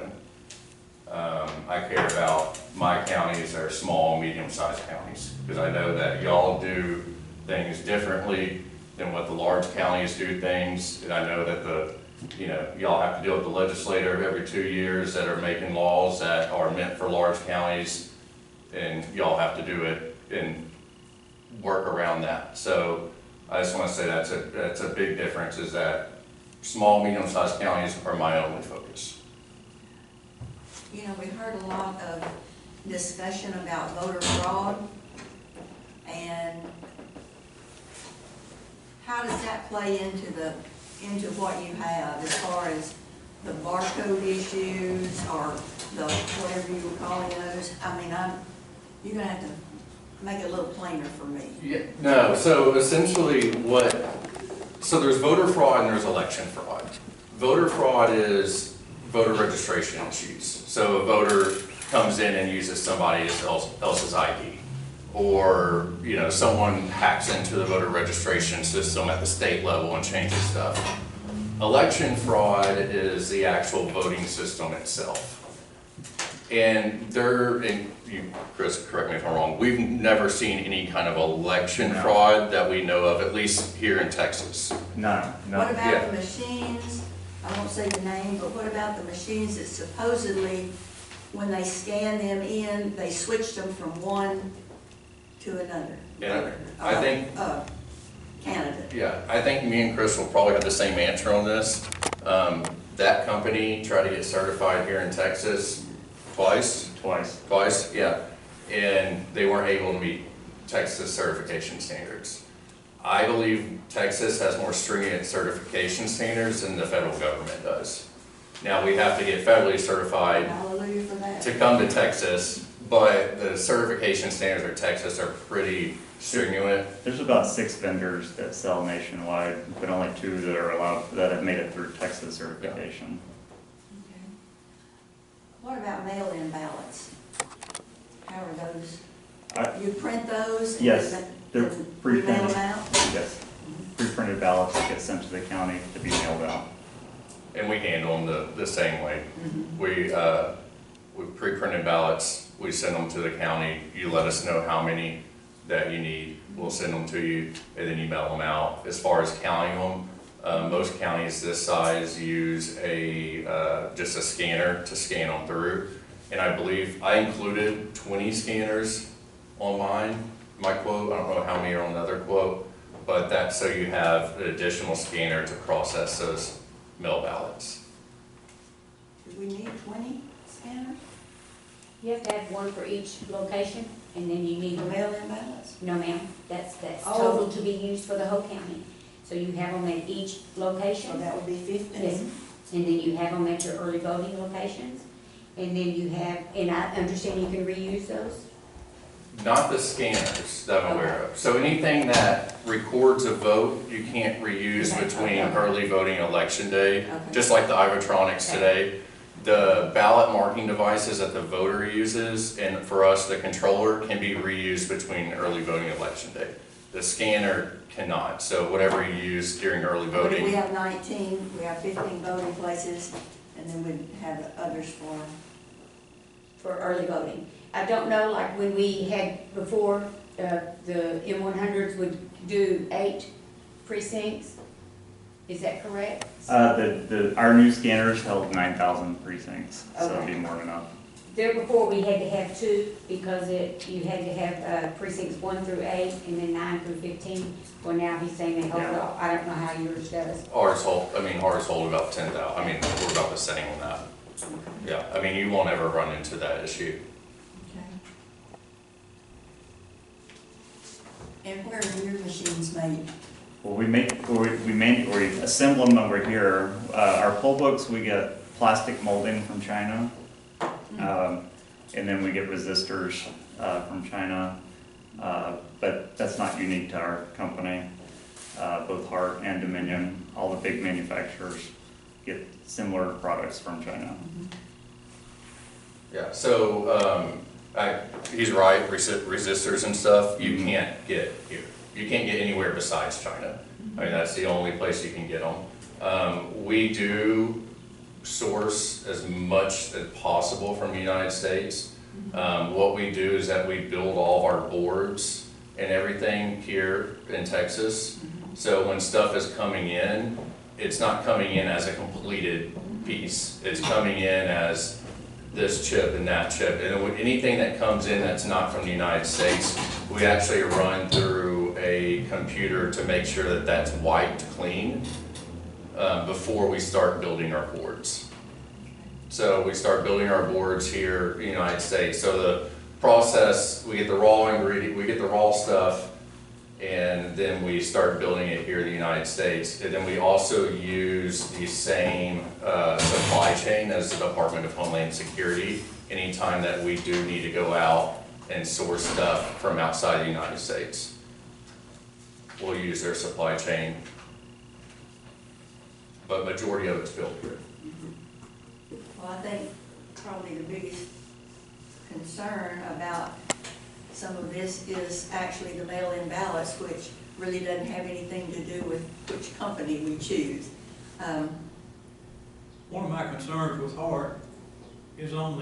I care about my counties are small, medium-sized counties, because I know that y'all do things differently than what the large counties do things, and I know that y'all have to deal with the legislator every 2 years that are making laws that are meant for large counties, and y'all have to do it and work around that. So I just want to say that's a big difference, is that small, medium-sized counties are my only focus. You know, we heard a lot of discussion about voter fraud, and how does that play into what you have as far as the barcode issues or the, whatever you were calling those? I mean, you're gonna have to make it a little plainer for me. Yeah, no, so essentially so there's voter fraud and there's election fraud. Voter fraud is voter registration issues. So a voter comes in and uses somebody else's ID. Or, you know, someone hacks into the voter registration system at the state level and changes stuff. Election fraud is the actual voting system itself. And Chris, correct me if I'm wrong, we've never seen any kind of election fraud that we know of, at least here in Texas. No. What about the machines? I won't say the name, but what about the machines that supposedly, when they scan them in, they switched them from one to another? Yeah, I think candidate. Yeah, I think me and Chris will probably have the same answer on this. That company tried to get certified here in Texas twice, yeah, and they weren't able to meet Texas certification standards. I believe Texas has more stringent certification standards than the federal government does. Now, we have to get federally certified Hallelujah for that. to come to Texas, but the certification standards for Texas are pretty stringent. There's about 6 vendors that sell nationwide, but only 2 that are allowed, that have made it through Texas certification. Okay. What about mail-in ballots? How are those? You print those? And Yes, then they're we pre-printed. mail them out? Yes, pre-printed ballots that get sent to the county to be mailed out. And we handle them the same way. We pre-printed ballots, we send them to the county, you let us know how many that you need, we'll send them to you, and then you mail them out. As far as counting them, most counties this size use just a scanner to scan them through. And I believe I included 20 scanners on my quote. I don't know how many are on the other quote, but that's so you have an additional scanner to process those mail ballots. Do we need 20 scanners You have to have one for each location, and then you need for mail-in ballots? No, ma'am, that's Oh. total to be used for the whole county. So you have them at each So location. that would be 15. Yes, and then you have them at your early voting locations. And then you have, and I understand you can reuse those? Not the scanners that I'm aware of. So anything that records a vote, you can't reuse Okay. between Okay. early voting and election day, Okay. just like the Ivotronics Okay. today. The ballot marking devices that the voter uses, and for us, the controller, can be reused between early voting and election day. The scanner cannot, so whatever you use during early We voting, have 19, we have 15 voting places, and then we have others For early voting. I don't know, like when we had before, the M100s would do 8 precincts. Is that correct? Our new scanners held 9,000 precincts, so it'd be Okay. more than enough. There before, we had to have two, because you had to have precincts 1 through 8, and then 9 through 15. Well, now he's saying they hold Yeah. up, I don't know how yours does. Ours hold about 10,000, I mean, we're about the same on that. Yeah, I mean, you won't ever run into that issue. Okay. And where are your machines made? Well, we assemble them over here. Our pull books, we get plastic molding from China. And then we get resistors from China. But that's not unique to our company. Both Hart and Dominion, all the big manufacturers get similar products from China. Yeah, so, he's right, resistors and stuff, you can't get here. You can't get anywhere besides China. I mean, that's the only place you can get them. We do source as much as possible from the United States. What we do is that we build all of our boards and everything here in Texas. So when stuff is coming in, it's not coming in as a completed piece. It's coming in as this chip and that chip. And anything that comes in that's not from the United States, we actually run through a computer to make sure that that's wiped clean before we start building our boards. So we start building our boards here in the United States. So the process, we get the raw ingredient, we get the raw stuff, and then we start building it here in the United States. And then we also use the same supply chain as the Department of Homeland Security anytime that we do need to go out and source stuff from outside the United States. We'll use their supply chain, but majority of it's built here. Well, I think probably the biggest concern about some of this is actually the mail-in ballots, which really doesn't have anything to do with which company we choose. One of my concerns with Hart is on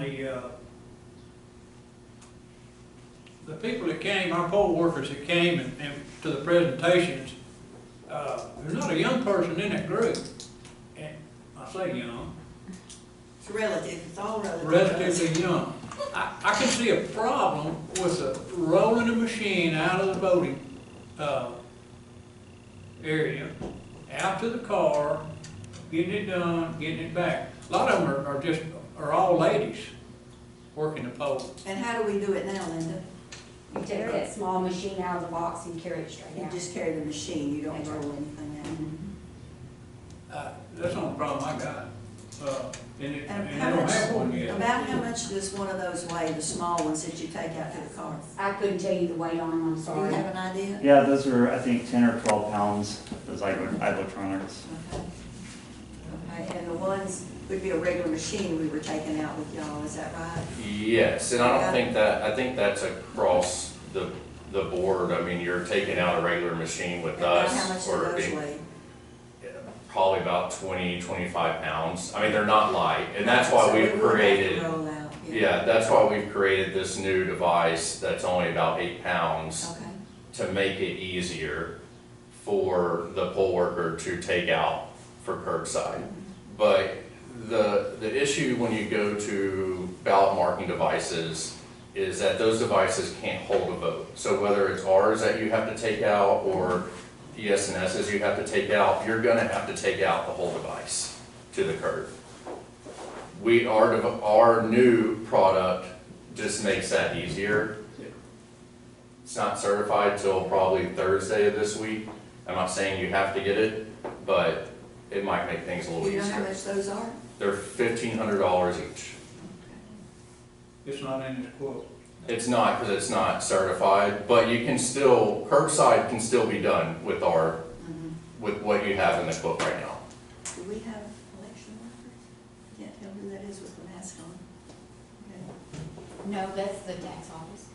the people that came, our poll workers that came and to the presentations. There's not a young person in that group. And I say young. It's relative, it's all relative. Relatively young. I can see a problem with rolling the machine out of the voting area, out to the car, getting it done, getting it back. A lot of them are all ladies working the poll. And how do we do it now, Linda? You take that small machine out of the box and carry it straight You out. just carry the machine, you don't roll anything out. That's the only problem I got. And they And don't have one yet. about how much does one of those weigh, the small ones that you take out to the car? I couldn't tell you the weight on them, I'm Do you sorry. have an idea? Yeah, those are, I think, 10 or 12 pounds, those electronics. Okay. Okay, and the ones would be a regular machine we were taking out with y'all, is that right? Yes, and I don't think that, I think that's across the board. I mean, you're taking out a regular machine with About us. how much do or those being- weigh? Probably about 20, 25 pounds. I mean, they're not light, and that's why So we we've would have to created, roll out, yeah, that's why we've created this new device that's only about 8 pounds Okay. to make it easier for the poll worker to take out for curbside. But the issue when you go to ballot marking devices is that those devices can't hold a vote. So whether it's ours that you have to take out or ES&S's you have to take out, you're gonna have to take out the whole device to the curb. Our new product just makes that easier. It's not certified till probably Thursday of this week. I'm not saying you have to get it, but it might make things a little Do you know how easier. much those are? They're $1,500 each. It's not in this quote. It's not, because it's not certified, but you can still, curbside can still be done with with what you have in the quote right now. Do we have election workers? Can't tell who that is with the mask on. Okay. No, that's the tax office.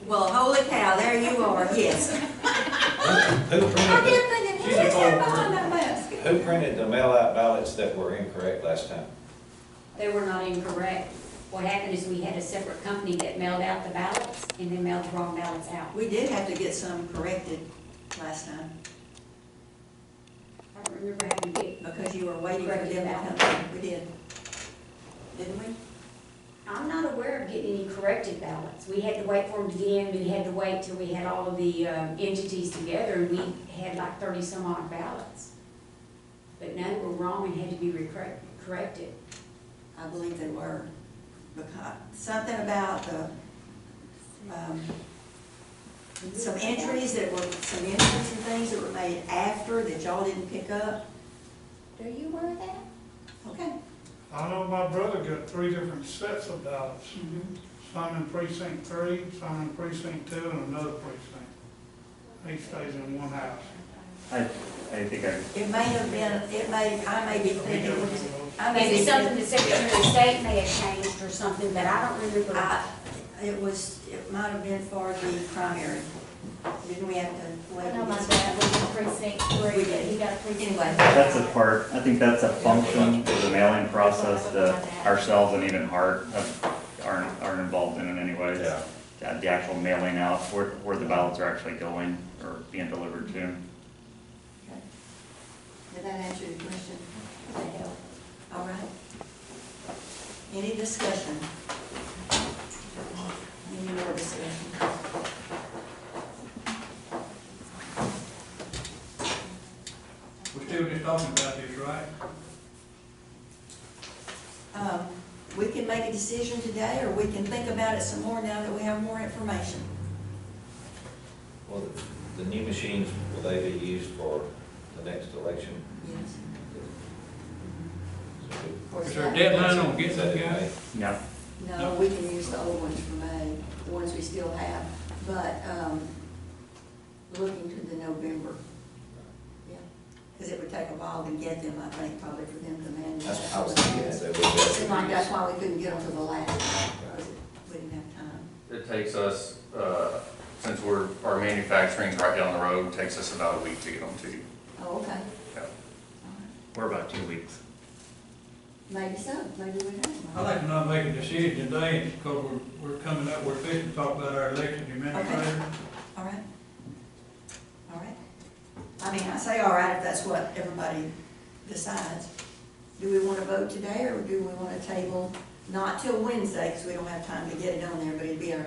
Well, holy cow, there you are, yes. Who I printed, did think, who is that behind that mask? who printed the mail-out ballots that were incorrect last time? They were not incorrect. What happened is we had a separate company that mailed out the ballots and then mailed the wrong ballots out. We did have to get some corrected last time, I don't remember having to get. because you were waiting for them to Corrected come ballot. in. We did. didn't we? I'm not aware of getting any corrected ballots. We had to wait for them to get in, we had to wait till we had all of the entities together, and we had like 30 some odd ballots. But none were wrong and had to be corrected. I believe they were. Because, something about the, some entries and things that were made after that y'all didn't pick up. Are you aware of that? Okay. I know my brother got 3 different sets of ballots. Some in precinct 3, some in precinct 2, and another precinct. He stays in one house. I think It may have been, I may be thinking, Maybe something the Secretary of State may have changed or something, but I don't remember. it might have been for the primary. Didn't we have to wait? I know my dad was in precinct 3, but he got a precinct. Anyway. that's a part, I think that's a function of the mailing process that ourselves and even Hart aren't involved in any way. Yeah. The actual mailing out, where the ballots are actually going or being delivered to. Okay. Did that answer your question? Did that help? All right. Any discussion? Any more discussion? We're still just talking about this, right? We can make a decision today, or we can think about it some more now that we have more information. Well, the new machines, will they be used for the next election? Yes. Is there a deadline on getting that guy? No. No, we can use the old ones from May, the ones we still have, but, looking to the November. Yeah, because it would take a while to get them, I think, probably for them to manage. I was thinking that they would. Seemed like that's why we couldn't get them to the last, because we didn't have time. It takes us, since our manufacturing's right down the road, takes us about a week to get them to you. Oh, okay. Yeah. All right. We're about 2 weeks. Maybe so, maybe we have. I'd like to not make a decision today, because we're coming up, we're fixing to talk about our election administrator. All right. All right. I mean, I say all right if that's what everybody decides. Do we want to vote today, or do we want to table, not till Wednesday, because we don't have time to get it on there, but it'd be our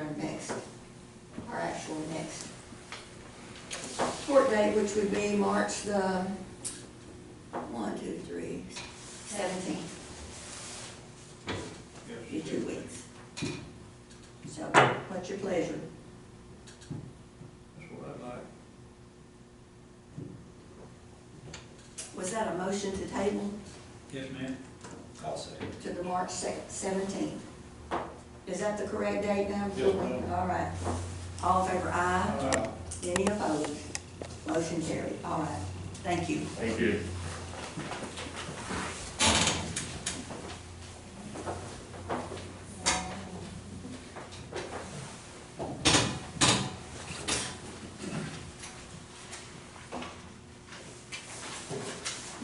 actual next court date, which would be March the 17th. Be 2 weeks. So, what's your pleasure? That's what I'd like. Was that a motion to table Yes, ma'am. I'll say. to the March 17th? Is that the correct date now? Yes, ma'am. All right. All in favor, aye. Any opposed? Motion carried. All right. Thank you. Thank you.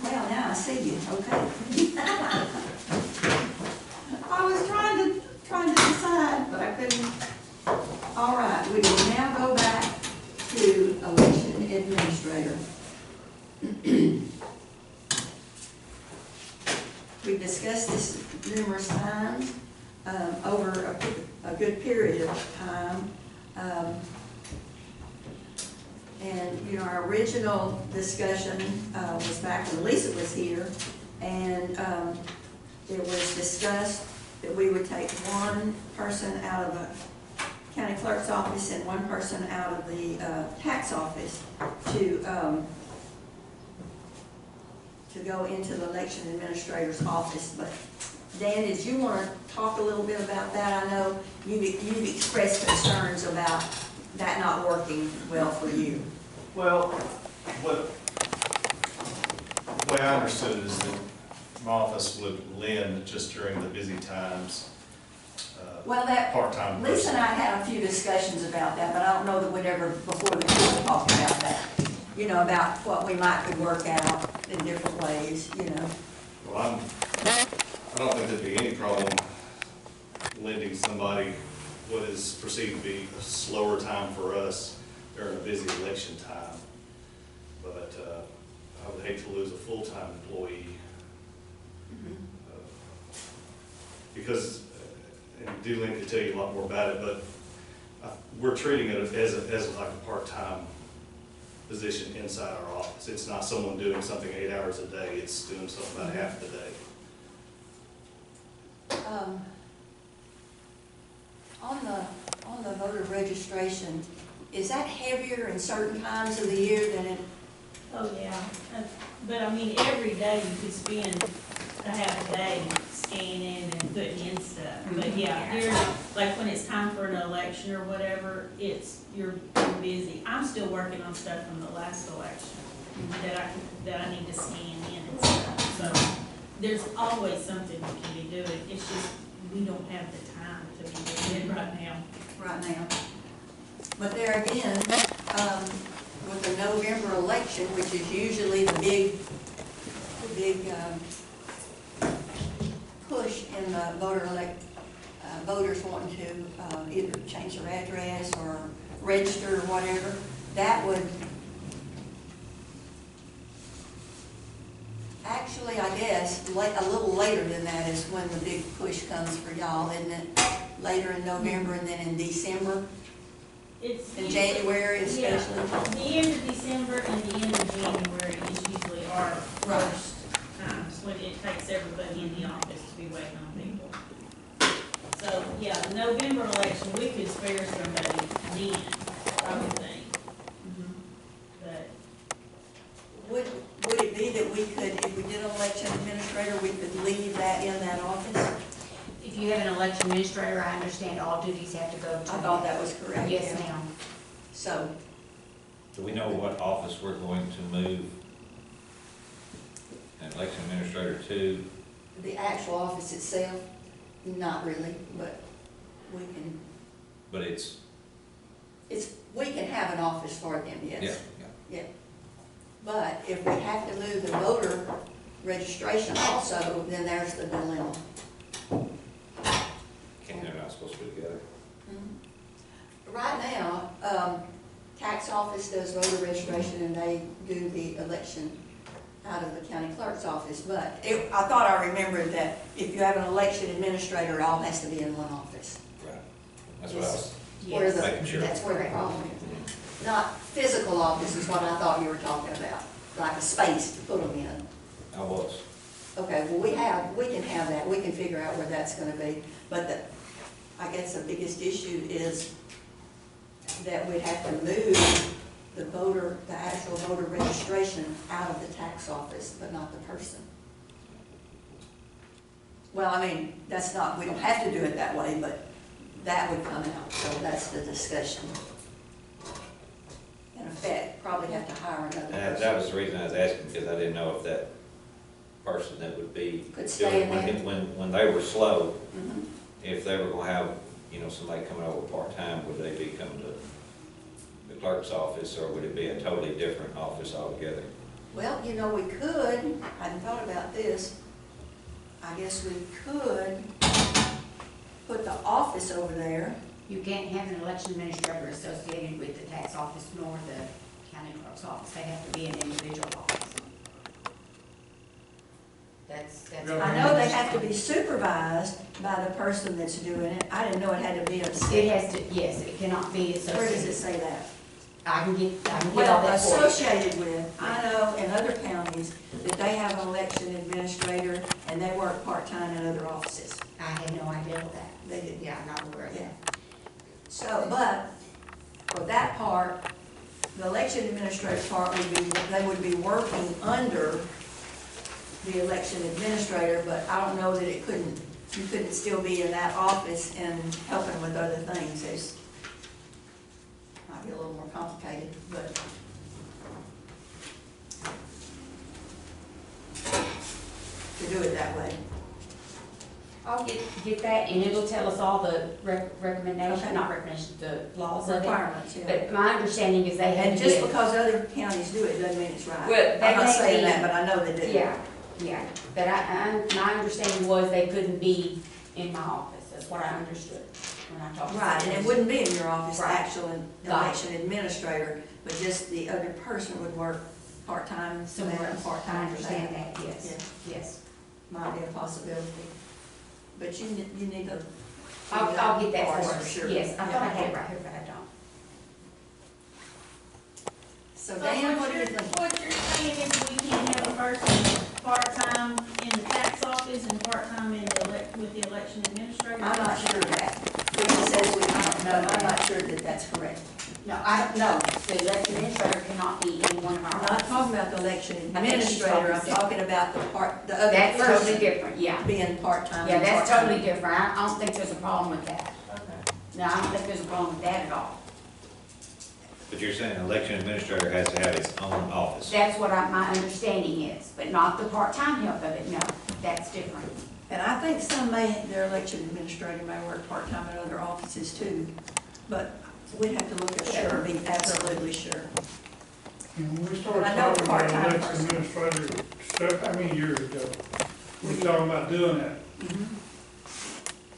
Well, now I see you. Okay. I was trying to decide, but I couldn't. All right, we will now go back to election administrator. We've discussed this numerous times, over a good period of time. And, you know, our original discussion was back when Lisa was here, and it was discussed that we would take one person out of the county clerk's office and one person out of the tax office to go into the election administrator's office. But Dan, did you want to talk a little bit about that? I know you've expressed concerns about that not working well for you. Well, the way I understood it is that my office would lend just during the busy times, Well, that, part-time Lisa person. and I had a few discussions about that, but I don't know that we'd ever, before the court, talked about that. You know, about what we might could work out in different ways, you know. Well, I don't think there'd be any problem lending somebody what is perceived to be a slower time for us during a busy election time. But I would hate to lose a full-time employee. because, and D-Lynn could tell you a lot more about it, but we're treating it as like a part-time position inside our office. It's not someone doing something 8 hours a day, it's doing something about half the day. On the voter registration, is that heavier in certain times of the year than it? Oh, yeah, but I mean, every day you could spend a half a day scanning and putting in stuff. But yeah, like when it's time for an election or whatever, you're busy. I'm still working on stuff from the last election that I need to scan in and stuff. So there's always something we can be doing. It's just, we don't have the time to be doing it right now. Right now. But there again, with the November election, which is usually the big push in the voters wanting to either change their address or register or whatever, that would actually, I guess, a little later than that is when the big push comes for y'all, isn't it? Later in November and then in December? It's In January especially? Yeah, the end of December and the end of January is usually our first times when it takes everybody in the office to be waiting on people. So, yeah, the November election, we could spare somebody then, I would think. But Would it be that we could, if we did an election administrator, we could leave that in that office? If you have an election administrator, I understand all duties have to go to. I thought that was correct. Yes, yeah. ma'am. So, Do we know what office we're going to move an election administrator to? the actual office itself, not really, but we can, But it's, we can have an office for them, yes. yeah. Yeah. But if we have to move the voter registration also, then there's the dilemma. They're not supposed to be together. Right now, tax office does voter registration and they do the election out of the county clerk's office. But I thought I remembered that if you have an election administrator, it all has to be in one office. Right. That's what I was Where the- making sure. That's where the problem is. Not physical office is what I thought you were talking about, like a space to put them in. I was. Okay, well, we can have that, we can figure out where that's gonna be, but I guess the biggest issue is that we'd have to move the actual voter registration out of the tax office, but not the person. Well, I mean, we don't have to do it that way, but that would come out, so that's the discussion. In effect, probably have to hire another person. That was the reason I was asking, because I didn't know if that person that would be Could stay in there. when they were slow, Mhm. if they were gonna have, somebody coming over part-time, would they be coming to the clerk's office, or would it be a totally different office altogether? Well, we could, I hadn't thought about this, I guess we could put the office over there. You can't have an election administrator associated with the tax office nor the county clerk's office. They have to be an individual office. That's. I know they have to be supervised by the person that's doing it. I didn't know it had to be a. It has to, yes, it cannot be associated. Where does it say that? I can get all Well, that for you. associated with, I know in other counties that they have an election administrator and they work part-time in other offices. I had no idea of that. They did. Yeah, I'm not aware of Yeah. that. So, but for that part, the election administrator part they would be working under the election administrator, but I don't know that you couldn't still be in that office and helping with other things. It might be a little more complicated, but to do it that way. I'll get that, and it'll tell us all the recommendations, Okay. not recommendations, the laws of it. Requirements, yeah. But my understanding is they had And to just get. because other counties do it doesn't mean it's right. Well, they I'm not may saying be- that, but I know they do. Yeah, but my understanding was they couldn't be in my office, that's what I understood when I talked to them. Right, and it wouldn't be in your office, the Right. actual election administrator, but just the other person would work part-time, Somewhere, and I part-time. understand that, yes, yes. Might be a possibility. But you need to. I'll get that for For us. sure. Yes, I thought I Yeah. had it right here, but I don't. So Dan, what do you think? What you're saying is we can't have a person part-time in the tax office and part-time in with the election administrator? I'm not sure of that. It says we don't know, I'm not sure that that's correct. No, I don't know. The election administrator cannot be in one of our I'm not offices. talking about the election I think she's administrator, I'm talking talking about the other That's totally person different, yeah. being part-time. Yeah, and that's part-time. totally different. I don't think there's a problem with that. Okay. No, I don't think there's a problem with that at all. But you're saying election administrator has to have his own office? That's what my understanding is, but not the part-time help of it, no. That's different. And I think their election administrator may work part-time in other offices too, but we'd have to look at that to be absolutely sure. When we started I know talking about part-time election person. administrator, stuff, how many years ago? We were talking about doing that,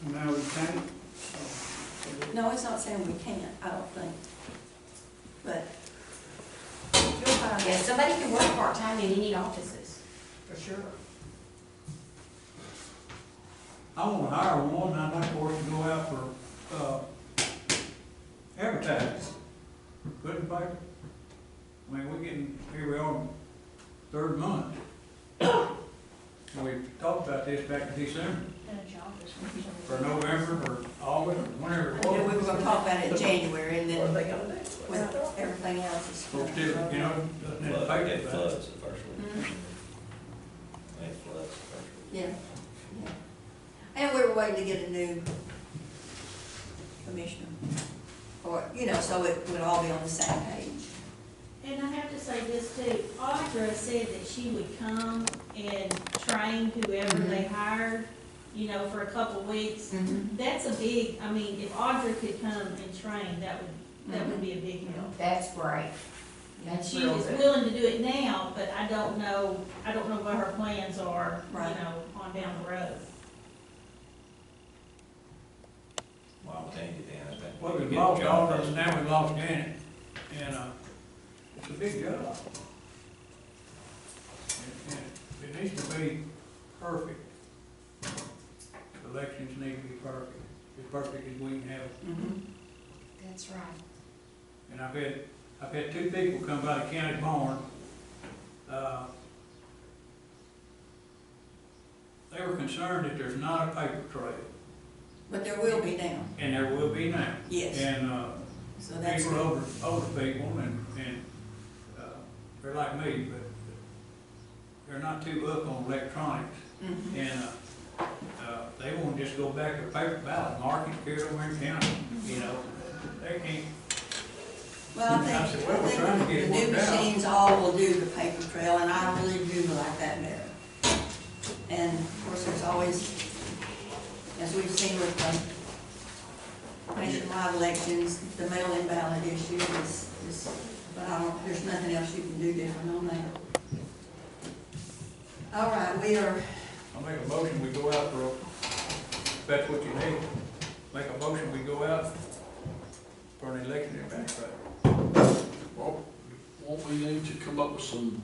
and now we can't. So, No, it's not saying we can't, I don't think. But you'll find Yeah, out. somebody can work part-time in any offices, for sure. I want to hire one, and I'd like for us to go out for, advertising. Put in paper. I mean, we're getting, here we are, third month. We talked about this back in December, or November, or August, whenever it Yeah, we were was. gonna talk about it in January and What are then they gonna do? with everything else is. So still, you know, doesn't it affect it, but Floods the first week. Mhm. They floods the first week. Yeah, yeah. And we were waiting to get a new commissioner, or, so it would all be on the same page. And I have to say this too, Audra said that she would come and train whoever they hired, for a couple weeks. That's a big, if Audra could come and train, that would be a big help. That's great. And That's she real is good. willing to do it now, but I don't know what her plans are, Right. on down the road. Well, I'll change it then, I think. well, we we've get lost John all of us, first. now we've lost Janet, and, it's a big job. It needs to be perfect. Elections need to be perfect, as perfect as we can have it. That's right. And I've had two people come by the county barn. They were concerned that there's not a paper trail, But there will be now, and there will be now. yes. And, So that's, people older people, and, they're like me, but they're not too up on electronics. And, they won't just go back to paper ballot, mark it, carry it over in county, they can't. well, I I said, well, we're think trying to the get it new worked out. machines all will do the paper trail, and I really do like that better. And of course, there's always, as we've seen with the nationwide elections, the mail-in ballot issue is, but there's nothing else you can do different on that. All right, we are, I'll make a motion, we go out for, if that's what you need, make a motion, we go out for an election administrator. Well, won't we need to come up with some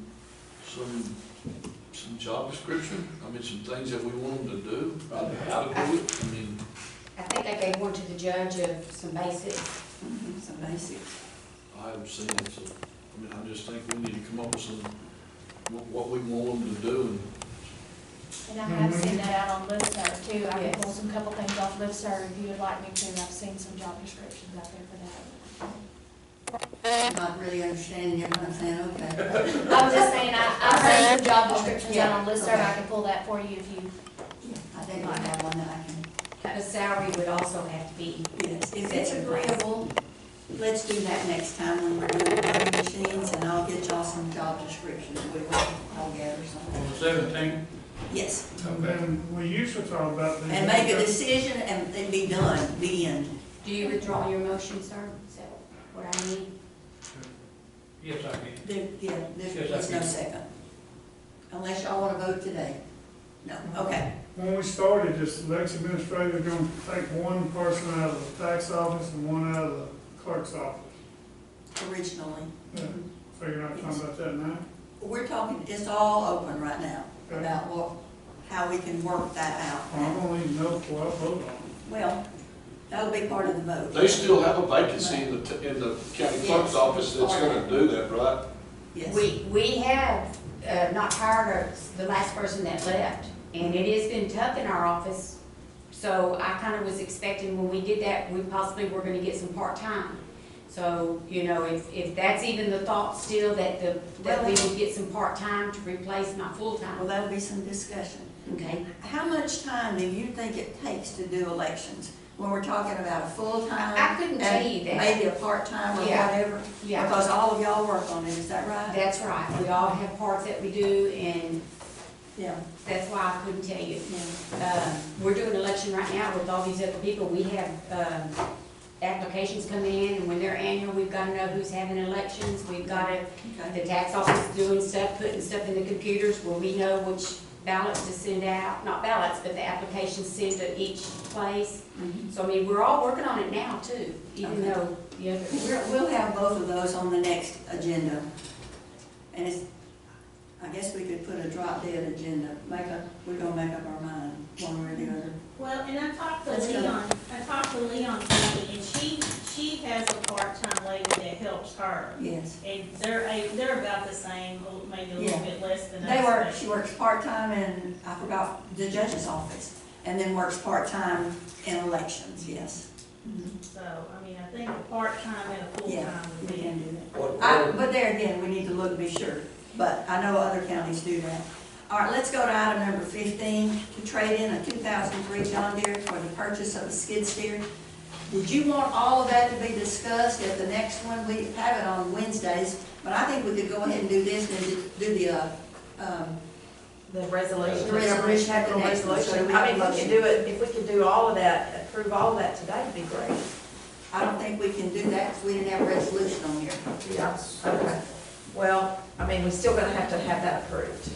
job description? Some things that we want them to do, how to do it, I think I gave one to the judge of some basics. some basics. I haven't seen it, so, I just think we need to come up with what we want them to do, And I have seen that out on Livestock too. I can pull some couple things off Livestock if you would like me to. I've seen some job descriptions out there for that. I'm not really understanding you, but I'm saying, okay. I was just saying, I've seen some job descriptions out on Livestock. I can pull that for you if you. I think I have one that I can. The salary would also have to be, Yes, if it's agreeable, let's do that next time when we're doing the machines, and I'll get y'all some job descriptions, we will all gather On some. the 17th, Yes, And then we used to talk about these. and make a decision and then be done, be in. do you withdraw your motion, sir? Is that what I need? yes, I can. Yes, There's no second. Unless y'all wanna vote today. No, okay. When we started, this election administrator is gonna take one person out of the tax office and one out of the clerk's office. Originally. Yeah. So you're not talking about that now? We're talking, it's all open right now about how we can work that I out. don't even know before I vote on it. Well, that'll be part of the vote. They still have a vacancy in the county clerk's Yes. office that's gonna do that, right? Yes. We have, not hired the last person that left, and it has been tough in our office. So I kind of was expecting when we did that, we possibly were gonna get some part-time. So, you know, if that's even the thought still, that we would get some part-time to replace my full-time. Well, that'll be some discussion. Okay. How much time do you think it takes to do elections? When we're talking about a full-time? I couldn't tell you and that. maybe a part-time or Yeah. whatever? Yeah. Because all of y'all work on it, is that right? That's right. We all have parts that we do, and Yeah. that's why I couldn't tell you. Yeah. We're doing an election right now with all these other people. We have, applications come in, and when they're annual, we've got to know who's having elections. We've got to, Okay. the tax office is doing stuff, putting stuff in the computers where we know which ballots to send out, not ballots, but the applications sent to each place. Mhm. So, I mean, we're all working on it now too, even Okay. though the other. We'll have both of those on the next agenda. And it's, I guess we could put a drop dead agenda, we're gonna make up our mind, one way or the other. Well, and I talked to Let's go. Leon today, and she has a part-time lady that helps her. Yes. And they're about the same, maybe a little Yeah. bit less than us. They work, but- she works part-time in, I forgot, the judge's office, and then works part-time in elections, yes. So, I mean, I think a part-time and a Yeah, full-time would we be. can do that. What, But there again, we need to look to be sure, but I know other counties do that. All right, let's go to item number 15, to trade in a 2003 John Deere for the purchase of a skid steer. Did you want all of that to be discussed at the next one? We have it on Wednesdays, but I think we could go ahead and do this and do the, The resolution. The resolution at the next one, so Resolution. we I have mean, a if we could motion. do it, if we could do all of that, approve all of that today, it'd be great. I don't think we can do that because we didn't have a resolution on here. Yeah, okay. Well, I mean, we're still gonna have to have that approved.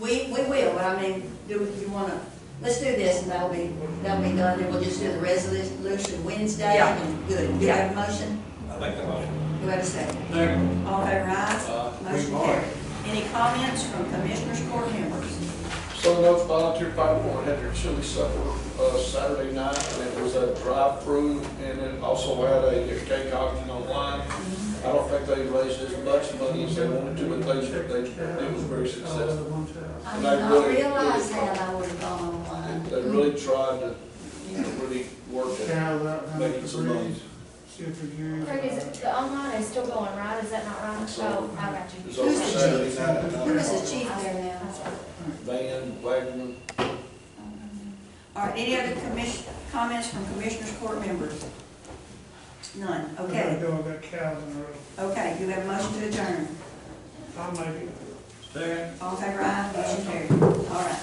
We will, but I mean, do you wanna, let's do this and that'll be done, then we'll just do the resolution Wednesday Yeah. and good. Do we have a motion? I make the motion. Do we have a second? Second. All in favor, aye? Motion We've carried. Any comments from Commissioners Court members? Southern Oaks Volunteer Fire Department had their chili supper, Saturday night, and it was a drive-through, and it also had a cake auction online. I don't think they raised as much money as they wanted to, but it was very successful. I And did they not really- realize that I would have gone online. They really tried to, really work at Carol out making the some money. breeze, see if we can. Craig, is it, the online is still going, right? Is that not right? So- Oh, I got It was you. over Who's the Saturday chief? night at Who is the 9 chief there now? Van Wagner. All right, any other comments from Commissioners Court members? None, okay. I got cows in the road. Okay, do we have a motion to adjourn? I'll make it. Second. All in favor, aye, motion carried. All right.